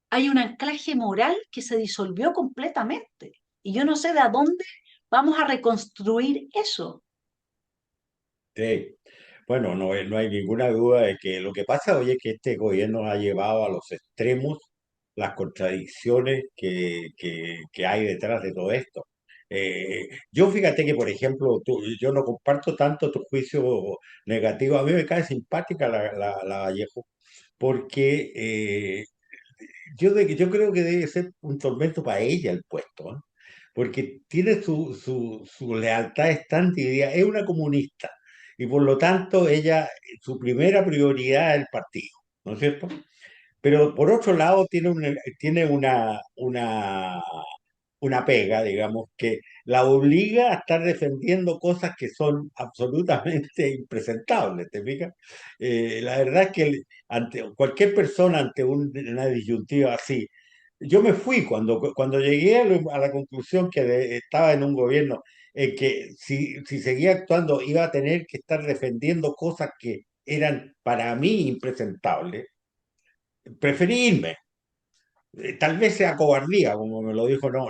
hay un anclaje moral que se disolvió completamente. Y yo no sé de a dónde vamos a reconstruir eso. Sí. Bueno, no hay ninguna duda de que lo que pasa hoy es que este gobierno ha llevado a los extremos las contradicciones que hay detrás de todo esto. Yo fíjate que, por ejemplo, yo no comparto tanto tu juicio negativo. A mí me cae simpática la Vallejo, porque yo creo que debe ser un tormento para ella el puesto, ¿eh? Porque tiene su lealtad es tan dividida, es una comunista, y por lo tanto ella, su primera prioridad es el partido, ¿no es cierto? Pero por otro lado tiene una pega, digamos, que la obliga a estar defendiendo cosas que son absolutamente impresentables, ¿te fijas? La verdad es que ante cualquier persona ante una disyuntiva así, yo me fui cuando llegué a la conclusión que estaba en un gobierno en que si seguía actuando iba a tener que estar defendiendo cosas que eran para mí impresentables, preferí irme. Tal vez sea cobardía, como me lo dijo, no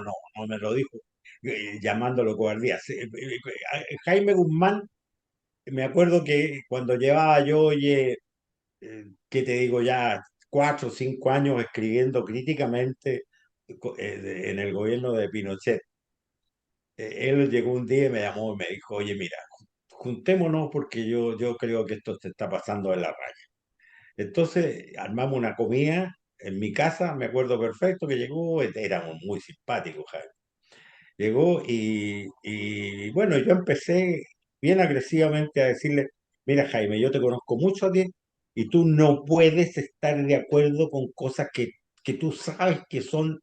me lo dijo llamándolo cobardía. Jaime Guzmán, me acuerdo que cuando llevaba yo, oye, ¿qué te digo ya? 4 o 5 años escribiendo críticamente en el gobierno de Pinochet. Él llegó un día y me llamó y me dijo, oye, mira, juntémonos porque yo creo que esto se está pasando de la raya. Entonces armamos una comida en mi casa, me acuerdo perfecto que llegó, éramos muy simpáticos, Jaime. Llegó y bueno, yo empecé bien agresivamente a decirle, mira Jaime, yo te conozco mucho a ti y tú no puedes estar de acuerdo con cosas que tú sabes que son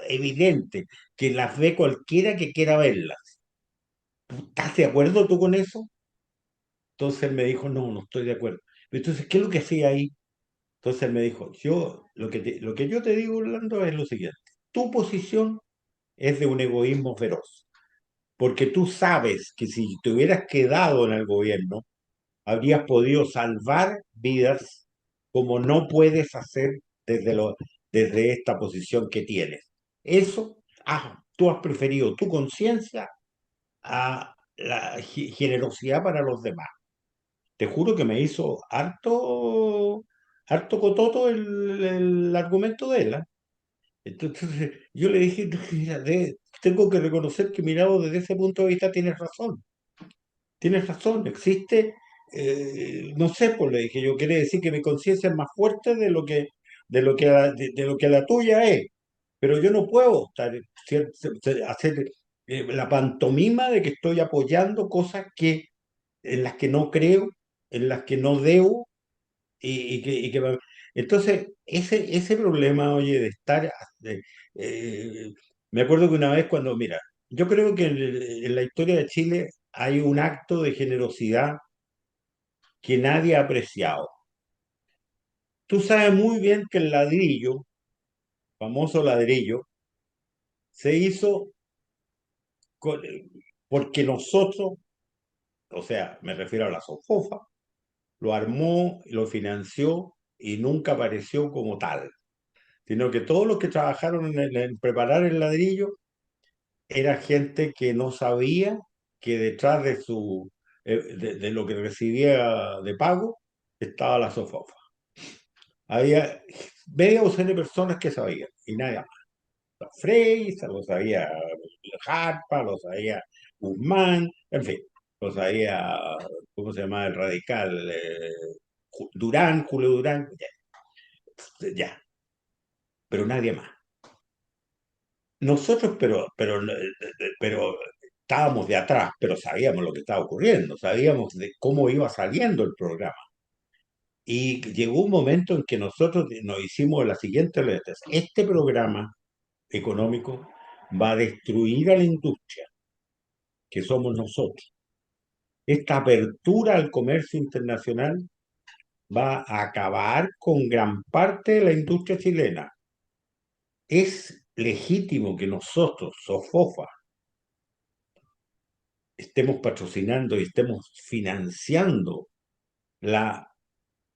evidentes, que las ve cualquiera que quiera verlas. ¿Estás de acuerdo tú con eso? Entonces él me dijo, no estoy de acuerdo. Entonces, ¿qué es lo que hacía ahí? Entonces él me dijo, lo que yo te digo, Orlando, es lo siguiente. Tu posición es de un egoísmo feroz, porque tú sabes que si te hubieras quedado en el gobierno, habrías podido salvar vidas como no puedes hacer desde, desde esta posición que tienes. Eso, tú has preferido tu conciencia a la generosidad para los demás. Te juro que me hizo harto cototo el argumento de él, ¿ah? Entonces yo le dije, "Mira, tengo que reconocer que mirado desde ese punto de vista tienes razón, existe, no sé, pues le dije, yo quiere decir que mi conciencia es más fuerte de lo que la tuya es, pero yo no puedo hacer la pantomima de que estoy apoyando cosas en las que no creo, en las que no debo entonces, ese problema, oye, de estar... de- eh, me acuerdo que una vez mira, yo creo que en la historia de Chile hay un acto de generosidad que nadie ha apreciado. Tú sabes muy bien que el ladrillo, famoso ladrillo, se hizo porque nosotros, o sea, me refiero a la SOFOFA, lo armó, lo financió y nunca apareció como tal, sino que todos los que trabajaron en preparar el ladrillo era gente que no sabía que detrás de lo que recibía de pago estaba la sofofa. Había media docena de personas que sabían y nadie más. Frey, lo sabía Harpa, lo sabía Guzmán, en fin, lo sabía, ¿cómo se llama? El radical Durán, Julio Durán, ya, pero nadie más. Nosotros, pero estábamos de atrás, pero sabíamos lo que estaba ocurriendo, sabíamos de cómo iba saliendo el programa. Y llegó un momento en que nosotros nos hicimos la siguiente letra. Este programa económico va a destruir a la industria, que somos nosotros. Esta apertura al comercio internacional va a acabar con gran parte de la industria chilena. Es legítimo que nosotros, SOFOFA, estemos patrocinando y estemos financiando la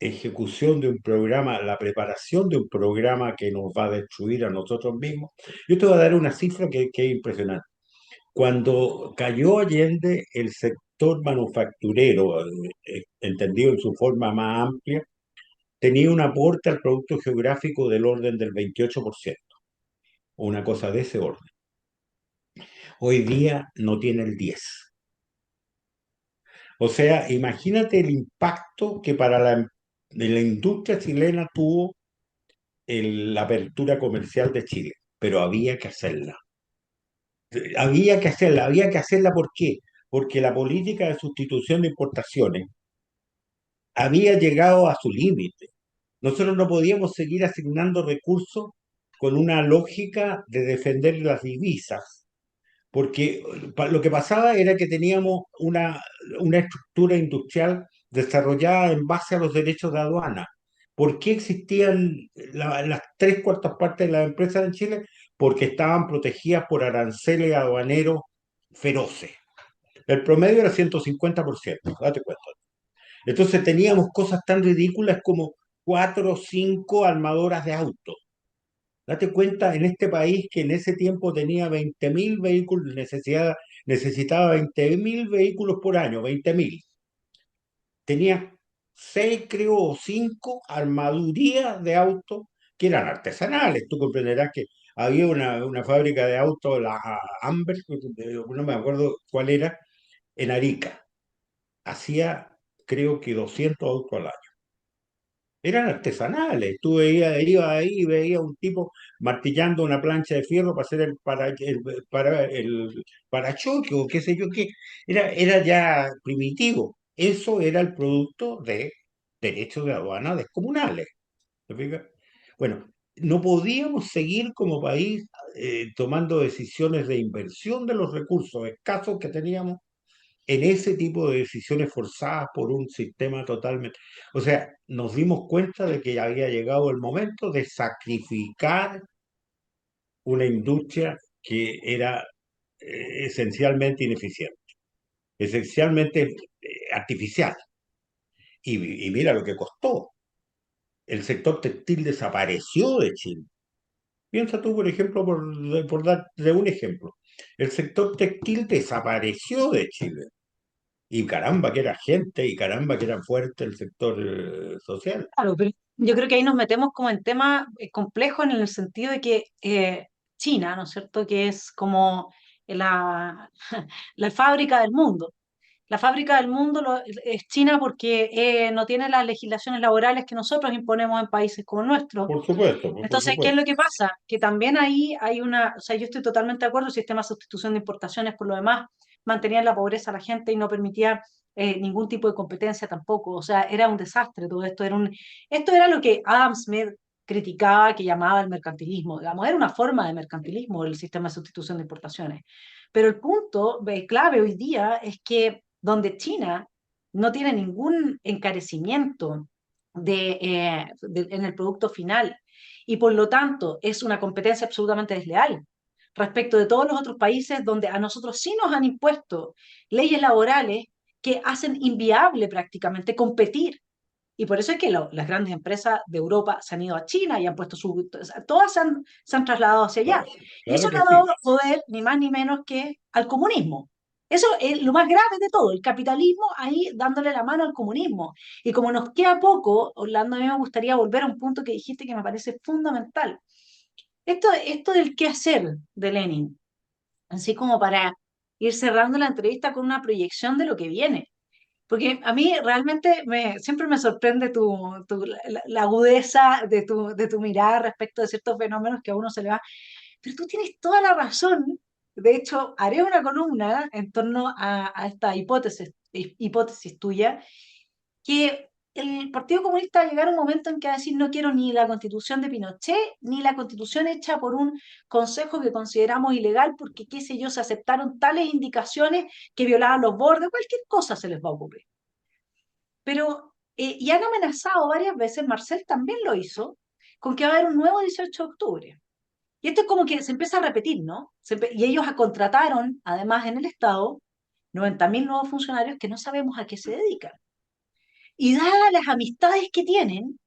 ejecución de un programa, la preparación de un programa que nos va a destruir a nosotros mismos. Yo te voy a dar una cifra que es impresionante. Cuando cayó Allende, el sector manufacturero, entendido en su forma más amplia, tenía un aporte al producto geográfico del orden del 28%, o una cosa de ese orden. Hoy día no tiene el 10%. O sea, imagínate el impacto que para de la industria chilena tuvo la apertura comercial de Chile, pero había que hacerla. Había que hacerla, ¿por qué? Porque la política de sustitución de importaciones había llegado a su límite. Nosotros no podíamos seguir asignando recursos con una lógica de defender las divisas, porque lo que pasaba era que teníamos una estructura industrial desarrollada en base a los derechos de aduana. ¿Por qué existían las tres cuartas partes de las empresas en Chile? Porque estaban protegidas por aranceles aduaneros feroces. El promedio era 150%, date cuenta. Entonces teníamos cosas tan ridículas como cuatro o cinco armadoras de auto. Date cuenta en este país que en ese tiempo tenía 20.000 vehículos, necesitaba 20.000 vehículos por año, 20.000. Tenía seis, creo, o cinco armadurías de autos que eran artesanales. Tú comprenderás que había una fábrica de autos, la Amber, no me acuerdo cuál era, en Arica. Hacía, creo que 200 autos al año. Eran artesanales. Tú ibas ahí y veías un tipo martillando una plancha de fierro para hacer el parachoque o qué sé yo qué. Era ya primitivo. Eso era el producto de derechos de aduana descomunales. ¿Te fijas? Bueno, no podíamos seguir como país tomando decisiones de inversión de los recursos escasos que teníamos en ese tipo de decisiones forzadas por un sistema totalmente. O sea, nos dimos cuenta de que había llegado el momento de sacrificar una industria que era esencialmente ineficiente, esencialmente artificial. Y mira lo que costó. El sector textil desapareció de Chile. Piensa tú, por ejemplo, por darte un ejemplo. El sector textil desapareció de Chile. Y caramba que era gente, y caramba que era fuerte el sector social. Claro, pero yo creo que ahí nos metemos como en temas complejos en el sentido de que China, ¿no es cierto?, que es como la, la fábrica del mundo. La fábrica del mundo es China porque no tiene las legislaciones laborales que nosotros imponemos en países como el nuestro. Por supuesto, por Entonces, ¿qué es supuesto. lo que pasa? Que también ahí hay una, o sea, yo estoy totalmente de acuerdo, el sistema de sustitución de importaciones, por lo demás, mantenía en la pobreza a la gente y no permitía ningún tipo de competencia tampoco. O sea, era un desastre todo esto. Esto era lo que Adam Smith criticaba, que llamaba el mercantilismo. Digamos, era una forma de mercantilismo el sistema de sustitución de importaciones. Pero el punto clave hoy día es que donde China no tiene ningún encarecimiento en el producto final y por lo tanto es una competencia absolutamente desleal respecto de todos los otros países donde a nosotros sí nos han impuesto leyes laborales que hacen inviable prácticamente competir. Y por eso es que las grandes empresas de Europa se han ido a China y han puesto todas se han trasladado hacia allá. Claro, Y eso claro le que ha dado sí. poder ni más ni menos que al comunismo. Eso es lo más grave de todo, el capitalismo ahí dándole la mano al comunismo. Y como nos queda poco, Orlando, a mí me gustaría volver a un punto que dijiste que me parece fundamental. Esto del qué hacer de Lenin, así como para ir cerrando la entrevista con una proyección de lo que viene. Porque a mí realmente siempre me sorprende la agudeza de tu mirada respecto de ciertos fenómenos que a uno se le va. Pero tú tienes toda la razón. De hecho, haré una columna en torno a esta hipótesis tuya, que el Partido Comunista va a llegar a un momento en que va a decir no quiero ni la constitución de Pinochet, ni la constitución hecha por un consejo que consideramos ilegal porque, qué sé yo, se aceptaron tales indicaciones que violaban los bordes, cualquier cosa se les va a ocurrir. Pero, y han amenazado varias veces, Marcel también lo hizo, con que va a haber un nuevo 18 de octubre. Y esto es como que se empieza a repetir, ¿no? Y ellos contrataron, además en el Estado, 90.000 nuevos funcionarios que no sabemos a qué se dedican. Y dadas las amistades que tienen,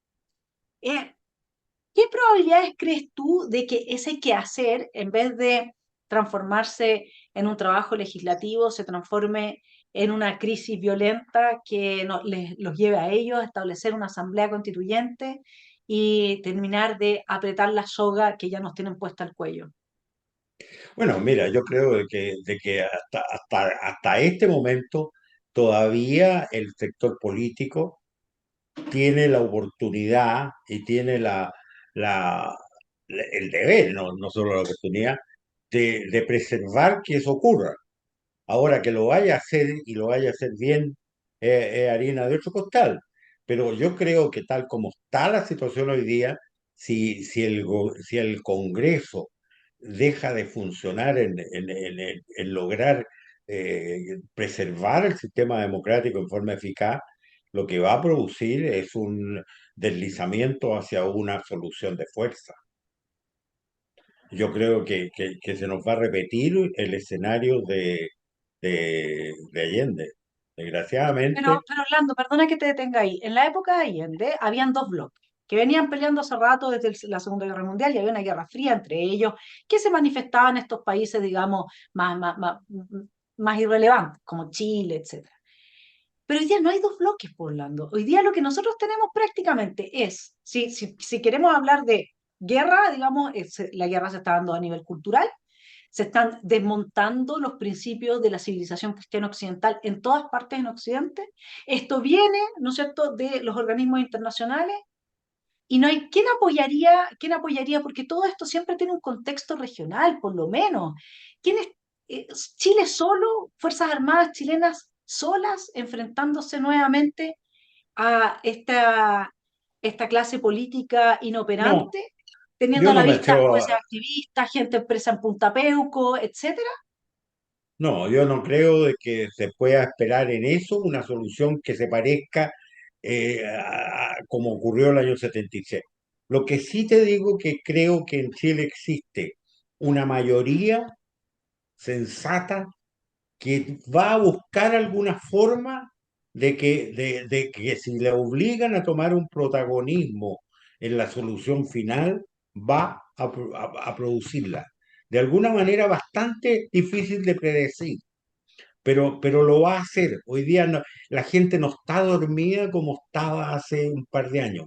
eh, ¿qué probabilidades crees tú de que ese quehacer, en vez de transformarse en un trabajo legislativo, se transforme en una crisis violenta que los lleve a ellos a establecer una asamblea constituyente y terminar de apretar la soga que ya nos tienen puesta al cuello? Bueno, mira, yo creo de que hasta este momento todavía el sector político tiene la oportunidad y tiene la, el deber, no solo la oportunidad, de preservar que eso ocurra. Ahora que lo vaya a hacer y lo vaya a hacer bien, es harina de otro costal. Pero yo creo que tal como está la situación hoy día, si el Congreso deja de funcionar en lograr preservar el sistema democrático en forma eficaz, lo que va a producir es un deslizamiento hacia una solución de fuerza. Yo creo que se nos va a repetir el escenario de Allende. Desgraciadamente, Pero Orlando, perdona que te detenga ahí. En la época de Allende habían dos bloques que venían peleando hace rato desde la Segunda Guerra Mundial y había una guerra fría entre ellos que se manifestaba en estos países, digamos, más irrelevantes, como Chile, etcétera. Pero hoy día no hay dos bloques, por Orlando. Hoy día lo que nosotros tenemos prácticamente es, si queremos hablar de guerra, digamos, la guerra se está dando a nivel cultural, se están desmontando los principios de la civilización cristiana occidental en todas partes en Occidente. Esto viene, ¿no es cierto?, de los organismos internacionales y no hay quién apoyaría, porque todo esto siempre tiene un contexto regional, por lo menos. ¿Quién es, Chile solo, Fuerzas Armadas chilenas solas, enfrentándose nuevamente a esta clase política no, inoperante, teniendo yo a no la me vista atrevo jueces activistas, gente presa en Punta Peuco, etcétera? no, yo no creo de que se pueda esperar en eso una solución que se parezca como ocurrió el año 76. Lo que sí te digo que creo que en Chile existe una mayoría sensata que va a buscar alguna forma de que si le obligan a tomar un protagonismo en la solución final, va a producirla. De alguna manera bastante difícil de predecir, pero lo va a hacer. Hoy día la gente no está dormida como estaba hace un par de años.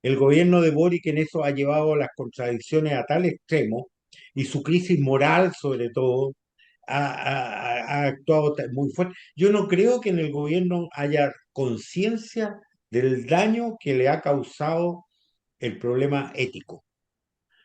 El gobierno de Boric en eso ha llevado las contradicciones a tal extremo y su crisis moral, sobre todo, ha actuado muy fuerte. Yo no creo que en el gobierno haya conciencia del daño que le ha causado el problema ético.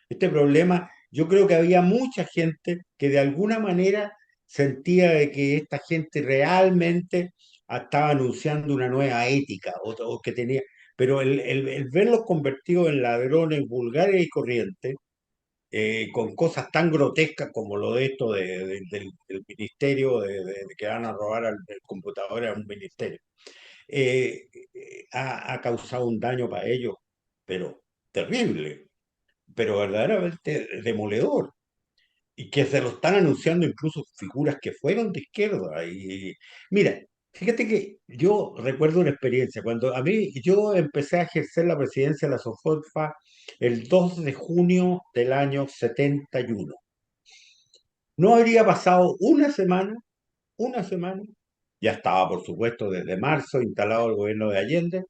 Este problema, yo creo que había mucha gente que de alguna manera sentía de que esta gente realmente estaba anunciando una nueva ética o que tenía, pero el verlos convertidos en ladrones vulgares y corrientes, con cosas tan grotescas como lo de esto del ministerio, de que van a robar el computador a un ministerio, ha causado un daño para ellos, pero terrible, pero verdaderamente demoledor. Y que se lo están anunciando incluso figuras que fueron de izquierda. Y mira, fíjate que yo recuerdo una experiencia. Cuando a mí, yo empecé a ejercer la presidencia de la SOFOTFA el 2 de junio del año 71. No habría pasado una semana, ya estaba por supuesto desde marzo instalado el gobierno de Allende.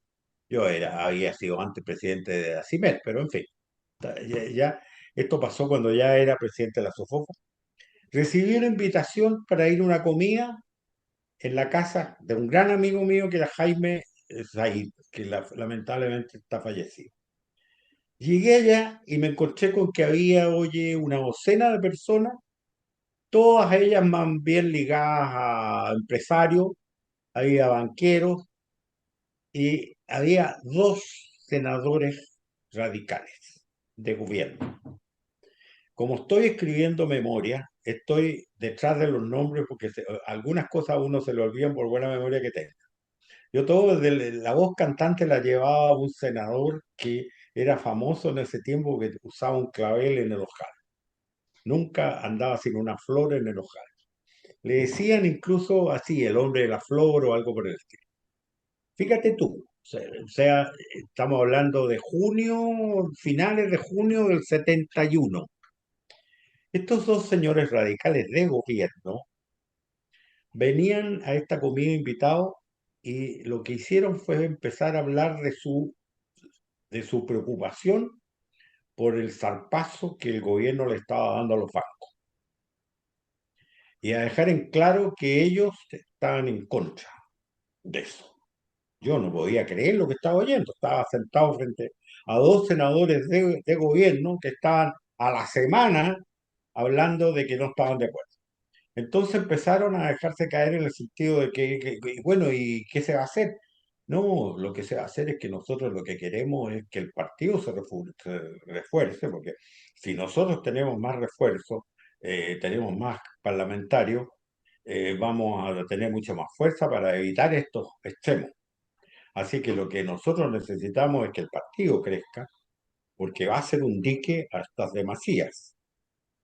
Había sido antes presidente de la CIMER, pero en fin, esto pasó cuando ya era presidente de la SOFOFA. Recibí una invitación para ir a una comida en la casa de un gran amigo mío que era Jaime Said, que lamentablemente está fallecido. Llegué allá y me encontré con que había, oye, una docena de personas, todas ellas más bien ligadas a empresarios, había banqueros y había dos senadores radicales de gobierno. Como estoy escribiendo memoria, estoy detrás de los nombres porque algunas cosas a uno se le olvidan por buena memoria que tenga. Yo todo desde la voz cantante la llevaba un senador que era famoso en ese tiempo que usaba un clavel en el ojal. Nunca andaba sin una flor en el ojal. Le decían incluso así, el hombre de la flor o algo por el estilo. Fíjate tú, O sea, estamos hablando de junio, finales de junio del 71. Estos dos señores radicales de gobierno venían a esta comida invitados y lo que hicieron fue empezar a hablar de su preocupación por el zarpazo que el gobierno le estaba dando a los bancos y a dejar en claro que ellos estaban en contra de eso. Yo no podía creer lo que estaba oyendo. Estaba sentado frente a dos senadores de gobierno que estaban a la semana hablando de que no estaban de acuerdo. Entonces empezaron a dejarse caer en el sentido de bueno, ¿y qué se va a hacer? No, lo que se va a hacer es que nosotros lo que queremos es que el partido se refuerce, porque si nosotros tenemos más refuerzo, tenemos más parlamentarios, vamos a tener mucha más fuerza para evitar estos extremos. Así que lo que nosotros necesitamos es que el partido crezca, porque va a ser un dique a estas demasías.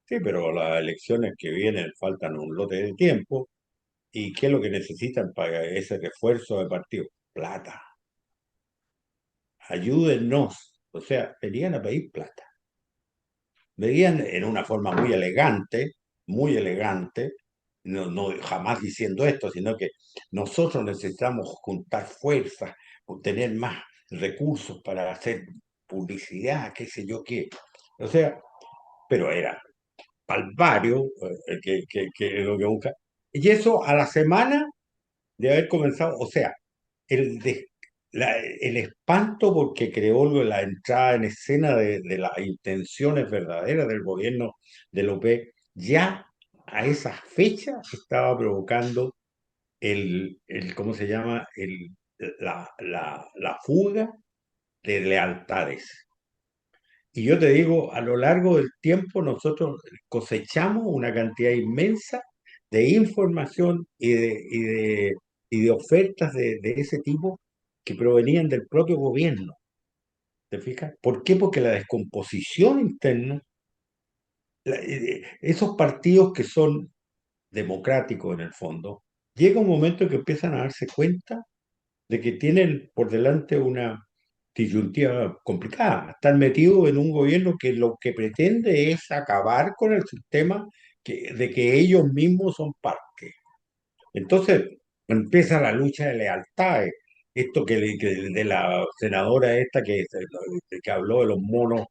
Sí, pero las elecciones que vienen faltan un lote de tiempo. ¿Y qué es lo que necesitan para ese refuerzo de partido? Plata. Ayúdennos. O sea, venían a pedir plata. Venían en una forma muy elegante, no, no jamás diciendo esto, sino que nosotros necesitamos juntar fuerzas, obtener más recursos para hacer publicidad, qué sé yo qué. O sea, pero era palpario que lo que busca. Y eso a la semana de haber comenzado, o sea, el, de- el espanto porque creó la entrada en escena de las intenciones verdaderas del gobierno de López, ya a esa fecha estaba provocando ¿cómo se llama? La fuga de lealtades. Y yo te digo, a lo largo del tiempo nosotros cosechamos una cantidad inmensa de información y de ofertas de ese tipo que provenían del propio gobierno. ¿Te fijas? ¿Por qué? Porque la descomposición interna, esos partidos que son democráticos en el fondo, llega un momento en que empiezan a darse cuenta de que tienen por delante una disyuntiva complicada. Están metidos en un gobierno que lo que pretende es acabar con el sistema de que ellos mismos son parte. Entonces empieza la lucha de lealtades. Esto de la senadora esta que habló de los monos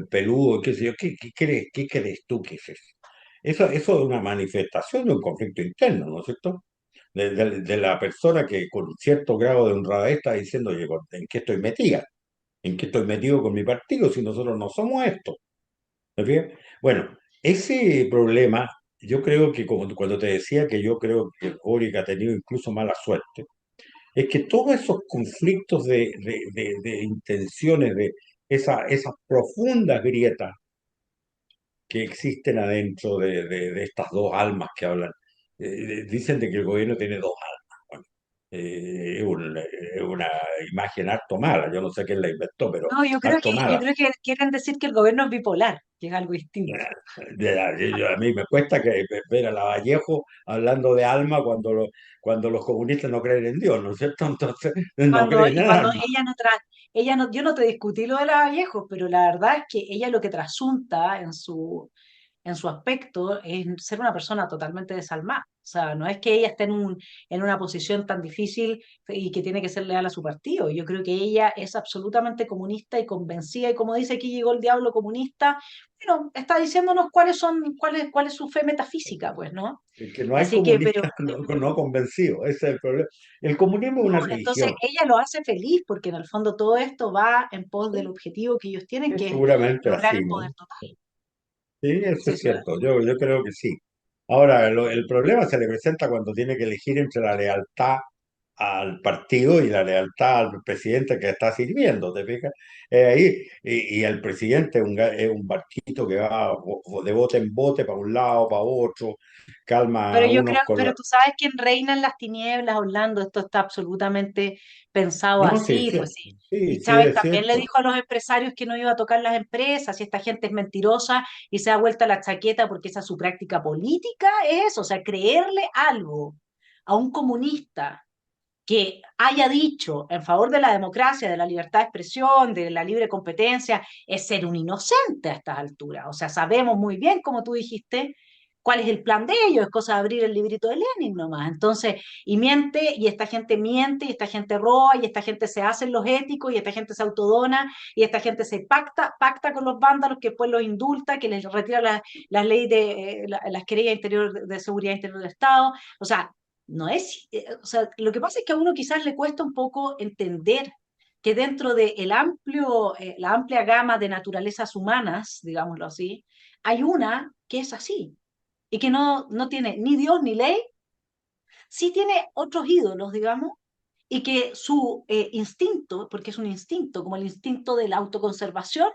peludos, qué sé yo, ¿qué crees tú que es eso? Eso es una manifestación de un conflicto interno, ¿no es cierto? De la persona que con cierto grado de honradez está diciendo, oye, ¿en qué estoy metida? ¿En qué estoy metido con mi partido si nosotros no somos esto? ¿Me fijas? Bueno, ese problema, yo creo que como cuando te decía que yo creo que Boric ha tenido incluso mala suerte, es que todos esos conflictos de intenciones, esas profundas grietas que existen adentro de estas dos almas que hablan, dicen de que el gobierno tiene dos almas. Bueno, es una imagen harto mala, yo no sé quién la inventó, pero No, harto yo mala. creo que quieren decir que el gobierno es bipolar, que es algo distinto. A mí me cuesta ver a la Vallejo hablando de alma cuando los comunistas no creen en Dios, ¿no es cierto? Entonces no creen en Cuando alma. ella no, yo no te discutí lo de la Vallejo, pero la verdad es que ella lo que trasunta en su aspecto es ser una persona totalmente desalmada. O sea, no es que ella esté en una posición tan difícil y que tiene que ser leal a su partido. Yo creo que ella es absolutamente comunista y convencida, y como dice aquí llegó el diablo comunista, bueno, está diciéndonos cuál es su fe metafísica, pues, ¿no? Es que no hay Así que, pero comunistas no convencidos, ese es el problema. El comunismo es no, una entonces religión, ella lo hace feliz porque en el fondo todo esto va en pos del objetivo que ellos tienen, es que es seguramente lograr así, el ¿no? poder total. Sí, eso Sí, es cierto, yo creo que sí. Ahora, el problema se le presenta cuando tiene que elegir entre la lealtad al partido y la lealtad al presidente que está sirviendo, ¿te fijas? Ahí, y el presidente es un barquito que va de bote en bote, para un lado, para otro, calma pero a yo unos creo, con pero los... tú sabes quién reina en las tinieblas, Orlando, esto está absolutamente pensado No, sí, así, sí, pues sí. sí, Y sí, Chávez es también le cierto. dijo a los empresarios que no iba a tocar las empresas, y esta gente es mentirosa y se da vuelta la chaqueta porque esa es su práctica política, es eso, o sea, creerle algo a un comunista que haya dicho en favor de la democracia, de la libertad de expresión, de la libre competencia, es ser un inocente a estas alturas. O sea, sabemos muy bien, como tú dijiste, cuál es el plan de ellos, es cosa de abrir el librito de Lenin nomás. Entonces, y miente, y esta gente roba, y esta gente se hace los éticos, y esta gente se autodona, y esta gente se pacta con los vándalos, que después los indulta, que les retira las leyes de las querellas interior de seguridad interior del Estado. O sea, no es, o sea, lo que pasa es que a uno quizás le cuesta un poco entender que dentro de la amplia gama de naturalezas humanas, digámoslo así, hay una que es así y que no tiene ni Dios ni ley, sí tiene otros ídolos, digamos, y que su instinto, porque es un instinto, como el instinto de la autoconservación,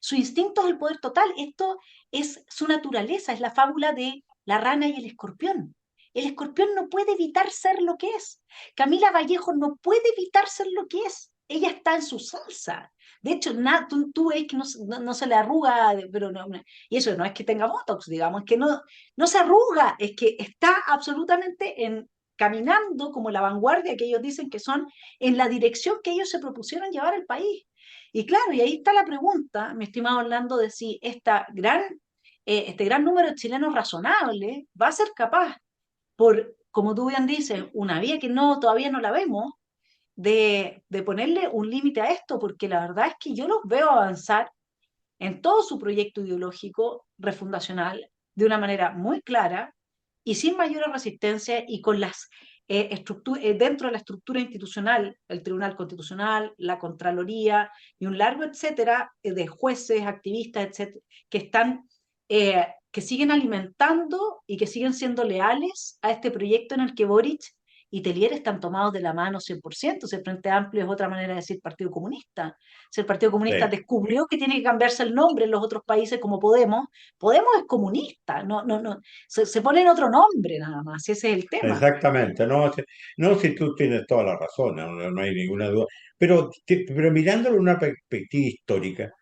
su instinto es el poder total. Esto es su naturaleza, es la fábula de la rana y el escorpión. El escorpión no puede evitar ser lo que es. Camila Vallejo no puede evitar ser lo que es. Ella está en su salsa. De hecho, tú ves que no se le arruga, pero y eso no es que tenga Botox, digamos, es que no se arruga, es que está absolutamente caminando como la vanguardia que ellos dicen que son, en la dirección que ellos se propusieron llevar al país. Y claro, y ahí está la pregunta, mi estimado Orlando, de si este gran número de chilenos razonables va a ser capaz, por, como tú bien dices, una vía que todavía no la vemos, de ponerle un límite a esto, porque la verdad es que yo los veo avanzar en todo su proyecto ideológico refundacional de una manera muy clara y sin mayores resistencias y con las dentro de la estructura institucional, el Tribunal Constitucional, la Contraloría y un largo etcétera de jueces, activistas, etcétera, que están que siguen alimentando y que siguen siendo leales a este proyecto en el que Boric y Telier están tomados de la mano 100%. Si el Frente Amplio es otra manera de decir Partido Comunista. Si el Partido Comunista Sí. descubrió que tiene que cambiarse el nombre en los otros países como Podemos, Podemos es comunista, no, se ponen otro nombre nada más, ese es el tema. Exactamente, no, no, si tú tienes toda la razón, no hay ninguna duda. Pero mirándolo en una perspectiva histórica,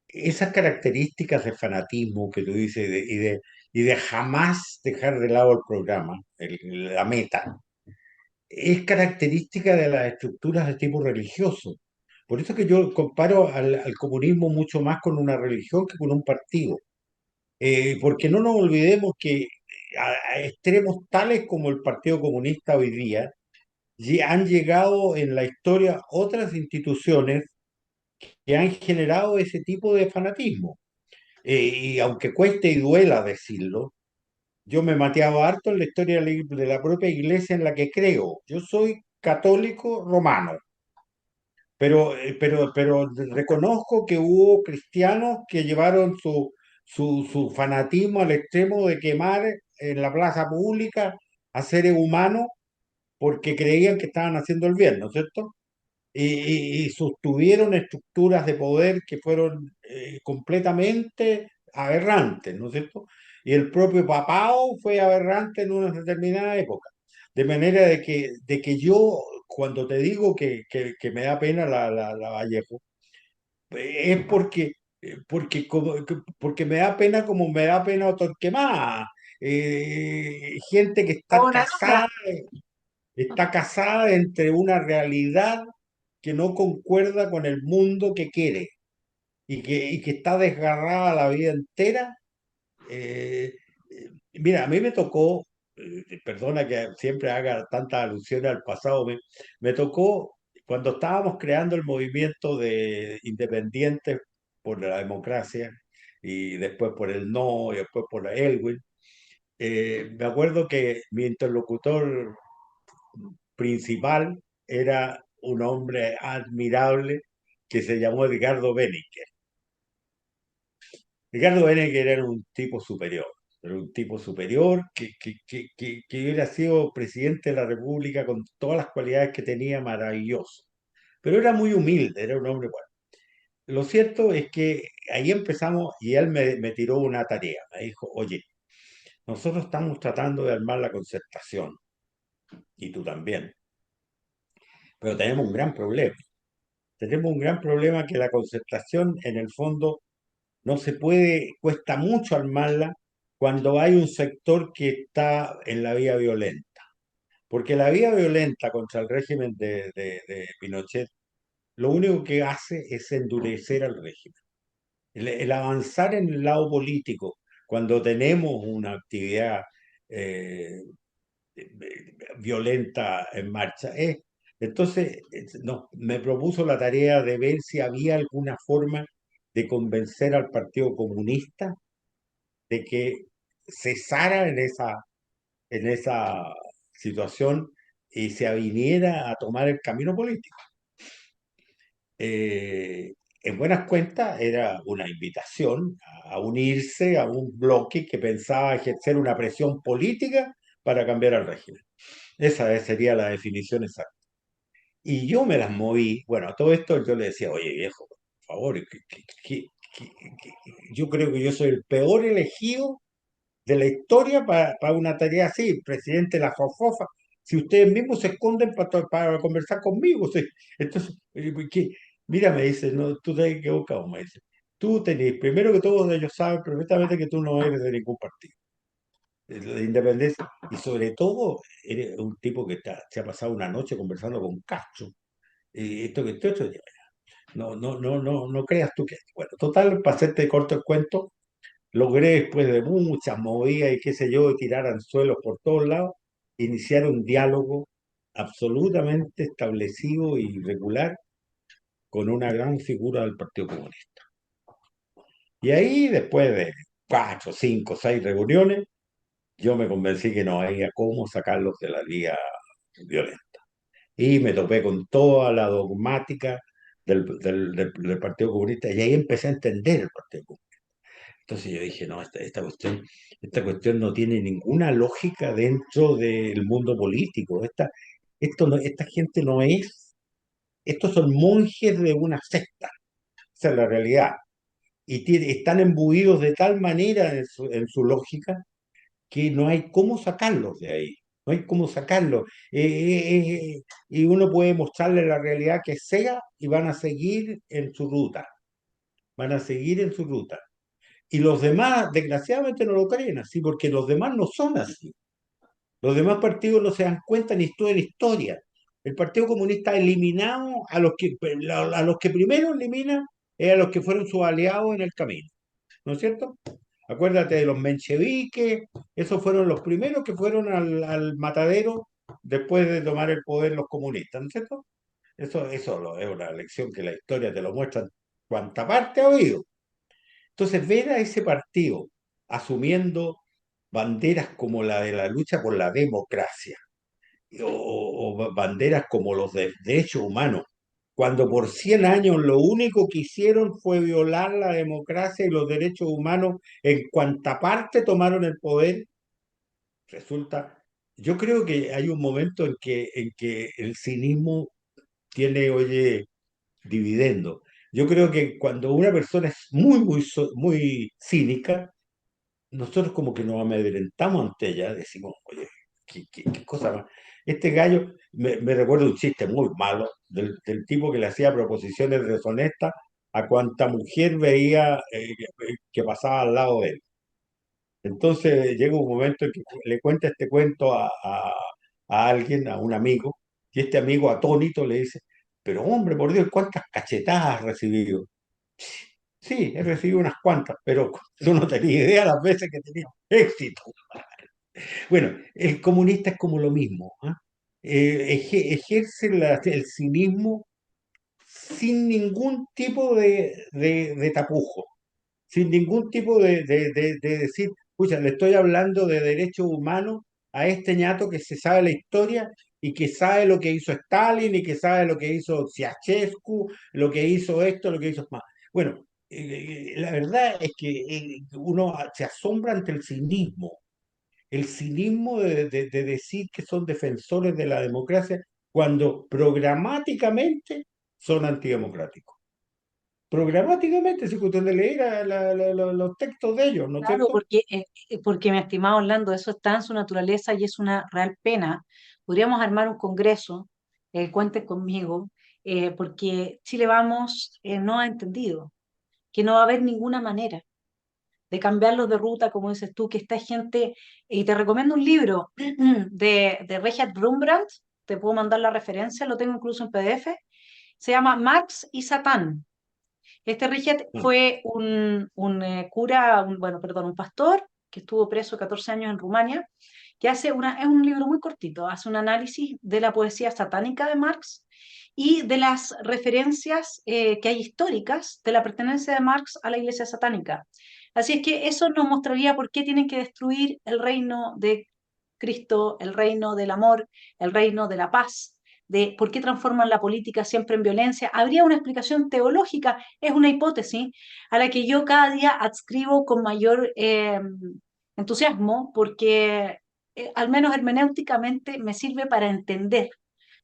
esas características de fanatismo que tú dices y de jamás dejar de lado el programa, la meta, es característica de las estructuras de tipo religioso. Por eso que yo comparo al comunismo mucho más con una religión que con un partido. Porque no nos olvidemos que a extremos tales como el Partido Comunista hoy día, han llegado en la historia otras instituciones que han generado ese tipo de fanatismo. Y aunque cueste y duela decirlo, yo me mateaba harto en la historia de la propia iglesia en la que creo. Yo soy católico romano, pero reconozco que hubo cristianos que llevaron su fanatismo al extremo de quemar en la plaza pública a seres humanos porque creían que estaban haciendo el bien, ¿no es cierto? Y sostuvieron estructuras de poder que fueron completamente aberrantes, ¿no es cierto? Y el propio papado fue aberrante en una determinada época. De manera de que yo, cuando te digo que me da pena la Vallejo, es porque me da pena como me da pena Torquemada. Gente que O una otra. está casada entre una realidad que no concuerda con el mundo que quiere y que está desgarrada la vida entera. Mira, a mí me tocó, perdona que siempre haga tanta alusión al pasado, me tocó cuando estábamos creando el movimiento de independientes por la democracia y después por el no y después por la Elwin. Me acuerdo que mi interlocutor principal era un hombre admirable que se llamó Edgardo Benítez. Ricardo Benecke era un tipo superior, era un tipo superior que hubiera sido presidente de la República con todas las cualidades que tenía, maravilloso. Pero era muy humilde, era un hombre bueno. Lo cierto es que ahí empezamos y él me tiró una tarea. Me dijo, oye, nosotros estamos tratando de armar la concertación, y tú también, pero tenemos un gran problema. Tenemos un gran problema que la concertación en el fondo no se puede, cuesta mucho armarla cuando hay un sector que está en la vía violenta. Porque la vía violenta contra el régimen de Pinochet lo único que hace es endurecer al régimen. El avanzar en el lado político, cuando tenemos una actividad eh, violenta en marcha, entonces no, me propuso la tarea de ver si había alguna forma de convencer al Partido Comunista de que cesara en esa situación y se aviniera a tomar el camino político. En buenas cuentas era una invitación a unirse a un bloque que pensaba ejercer una presión política para cambiar al régimen. Esa sería la definición exacta. Y yo me las moví. Bueno, a todo esto yo le decía, oye viejo, por favor, yo creo que yo soy el peor elegido de la historia para una tarea así, presidente de la FOFOFA, si ustedes mismos se esconden para conversar conmigo. Sí. Entonces, mira, me dice, no, tú te has equivocado, me dice. Tú tenés, primero que todo, ellos saben perfectamente que tú no eres de ningún partido de independencia, y sobre todo, eres un tipo que se ha pasado una noche conversando con Castro, y esto, no creas tú que. Bueno, total, para hacerte corto el cuento, logré después de muchas movidas y qué sé yo, y tirar anzuelos por todos lados, iniciar un diálogo absolutamente establecido y regular con una gran figura del Partido Comunista. Y ahí, después de 4, 5, 6 reuniones, yo me convencí que no había cómo sacarlos de la vía violenta. Y me topé con toda la dogmática del Partido Comunista y ahí empecé a entender el Partido Comunista. Entonces yo dije, no, esta cuestión no tiene ninguna lógica dentro del mundo político. Esta gente no es, estos son monjes de una secta, esa es la realidad. Y están imbuidos de tal manera en su lógica que no hay cómo sacarlos de ahí. No hay cómo sacarlos. Y uno puede mostrarle la realidad que sea y van a seguir en su ruta. Van a seguir en su ruta. Y los demás, desgraciadamente, no lo creen así, porque los demás no son así. Los demás partidos no se dan cuenta ni estudian historia. El Partido Comunista ha eliminado a los que primero elimina es a los que fueron sus aliados en el camino, ¿no es cierto? Acuérdate de los mencheviques, esos fueron los primeros que fueron al matadero después de tomar el poder los comunistas, ¿no es cierto? Eso es una lección que la historia te lo muestra en cuanta parte ha habido. Entonces, ver a ese partido asumiendo banderas como la de la lucha por la democracia o banderas como los de derechos humanos, cuando por 100 años lo único que hicieron fue violar la democracia y los derechos humanos en cuanta parte tomaron el poder, resulta, yo creo que hay un momento en que el cinismo tiene, oye, dividendo. Yo creo que cuando una persona es muy, muy, muy cínica, nosotros como que nos amedrentamos ante ella, decimos, oye, qué cosa más. Este gallo, me recuerda un chiste muy malo del tipo que le hacía proposiciones deshonestas a cuanta mujer veía que pasaba al lado de él. Entonces llega un momento en que le cuenta este cuento a alguien, a un amigo, y este amigo atónito le dice, pero hombre, por Dios, ¿cuántas cachetadas has recibido? Sí, he recibido unas cuantas, pero tú no tenías idea las veces que he tenido éxito. Bueno, el comunista es como lo mismo, ¿ah? Ejerce el cinismo sin ningún tipo de tapujo, sin ningún tipo de decir, pucha, le estoy hablando de derechos humanos a este ñato que se sabe la historia y que sabe lo que hizo Stalin y que sabe lo que hizo Ceausescu, lo que hizo esto, lo que hizo más. Bueno, la verdad es que uno se asombra ante el cinismo de decir que son defensores de la democracia cuando programáticamente son antidemocráticos. Programáticamente, si usted le leera los textos de ellos, ¿no es Claro, cierto? porque mi estimado Orlando, eso está en su naturaleza y es una real pena. Podríamos armar un congreso, cuente conmigo, porque Chile Vamos no ha entendido que no va a haber ninguna manera. de cambiarlos de ruta, como dices tú, que esta gente, y te recomiendo un libro de Richard Brundtland, te puedo mandar la referencia, lo tengo incluso en PDF, se llama Marx y Satán. Este Richard Mm. fue cura, bueno, perdón, un pastor que estuvo preso 14 años en Rumania, que es un libro muy cortito, hace un análisis de la poesía satánica de Marx y de las referencias que hay históricas de la pertenencia de Marx a la iglesia satánica. Así es que eso nos mostraría por qué tienen que destruir el reino de Cristo, el reino del amor, el reino de la paz, de por qué transforman la política siempre en violencia. Habría una explicación teológica, es una hipótesis a la que yo cada día adscribo con mayor entusiasmo, porque al menos hermenéuticamente me sirve para entender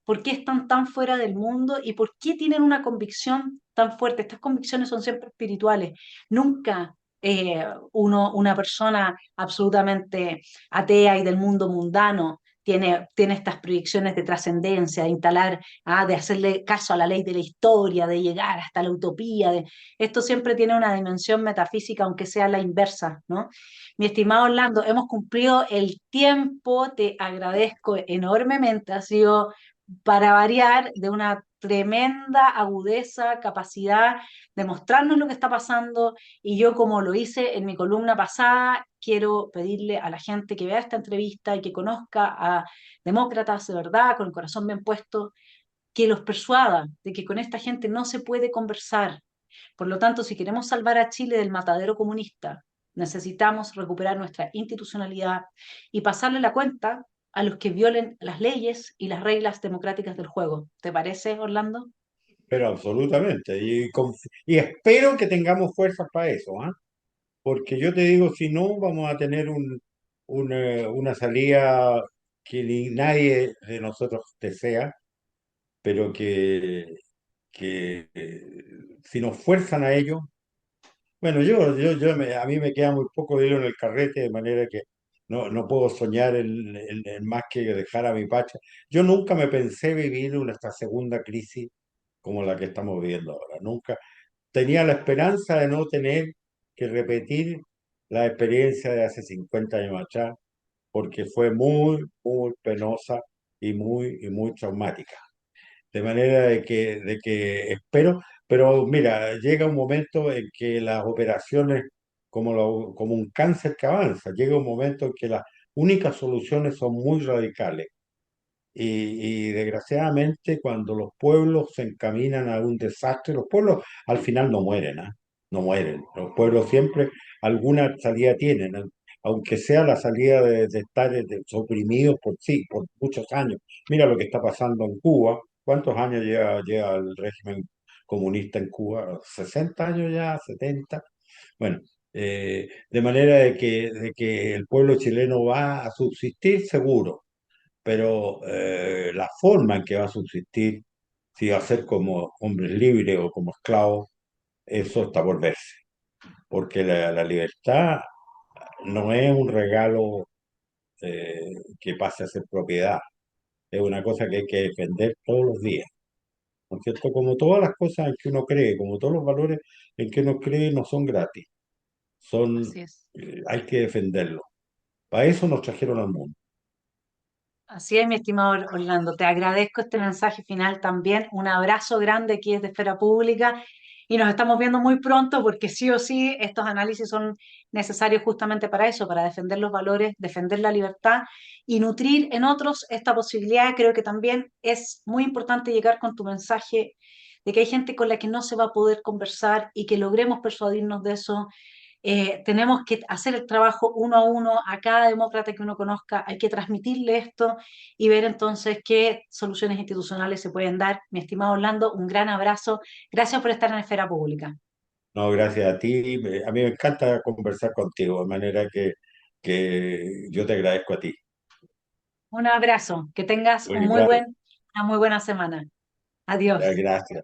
por qué están tan fuera del mundo y por qué tienen una convicción tan fuerte. Estas convicciones son siempre espirituales, nunca una persona absolutamente atea y del mundo mundano tiene estas proyecciones de trascendencia, de instalar, de hacerle caso a la ley de la historia, de llegar hasta la utopía. Esto siempre tiene una dimensión metafísica, aunque sea la inversa, ¿no? Mi estimado Orlando, hemos cumplido el tiempo, te agradezco enormemente, ha sido para variar, de una tremenda agudeza, capacidad de mostrarnos lo que está pasando. Y yo, como lo hice en mi columna pasada, quiero pedirle a la gente que vea esta entrevista y que conozca a demócratas de verdad, con el corazón bien puesto, que los persuada de que con esta gente no se puede conversar. Por lo tanto, si queremos salvar a Chile del matadero comunista, necesitamos recuperar nuestra institucionalidad y pasarle la cuenta a los que violen las leyes y las reglas democráticas del juego. ¿Te parece, Orlando? Pero absolutamente. Y espero que tengamos fuerzas para eso, ¿ah? Porque yo te digo, si no, vamos a tener una salida que ni nadie de nosotros desea, pero que si nos fuerzan a ello, bueno, a mí me queda muy poco dinero en el carrete, de manera que no puedo soñar en más que dejar a mi pacha. Yo nunca me pensé vivir esta segunda crisis como la que estamos viviendo ahora. Nunca tenía la esperanza de no tener que repetir la experiencia de hace 50 años atrás, porque fue muy penosa y muy traumática. De manera de que espero, pero mira, llega un momento en que las operaciones, como un cáncer que avanza, llega un momento en que las únicas soluciones son muy radicales. Y desgraciadamente cuando los pueblos se encaminan a un desastre, los pueblos al final no mueren, ¿ah? No mueren. Los pueblos siempre alguna salida tienen, ¿ah? Aunque sea la salida de estar oprimidos por sí, por muchos años. Mira lo que está pasando en Cuba. ¿Cuántos años lleva el régimen comunista en Cuba? ¿60 años ya? ¿70? Bueno, de manera de que el pueblo chileno va a subsistir seguro, pero la forma en que va a subsistir, si va a ser como hombres libres o como esclavos, eso está por verse, porque la libertad no es un regalo que pase a ser propiedad, es una cosa que hay que defender todos los días, ¿no es cierto? Como todas las cosas en que uno cree, como todos los valores en que uno cree no son gratis, Así es. hay que defenderlos. Para eso nos trajeron al mundo. Así es, mi estimado Orlando. Te agradezco este mensaje final también. Un abrazo grande aquí desde Esfera Pública y nos estamos viendo muy pronto porque sí o sí estos análisis son necesarios justamente para eso, para defender los valores, defender la libertad y nutrir en otros esta posibilidad. Creo que también es muy importante llegar con tu mensaje de que hay gente con la que no se va a poder conversar y que logremos persuadirnos de eso. Tenemos que hacer el trabajo uno a uno a cada demócrata que uno conozca, hay que transmitirle esto y ver entonces qué soluciones institucionales se pueden dar. Mi estimado Orlando, un gran abrazo. Gracias por estar en Esfera Pública. No, gracias a ti. A mí me encanta conversar contigo, de manera que yo te agradezco a ti. Un abrazo, que tengas Muy claro. una muy buena semana. Adiós. Gracias.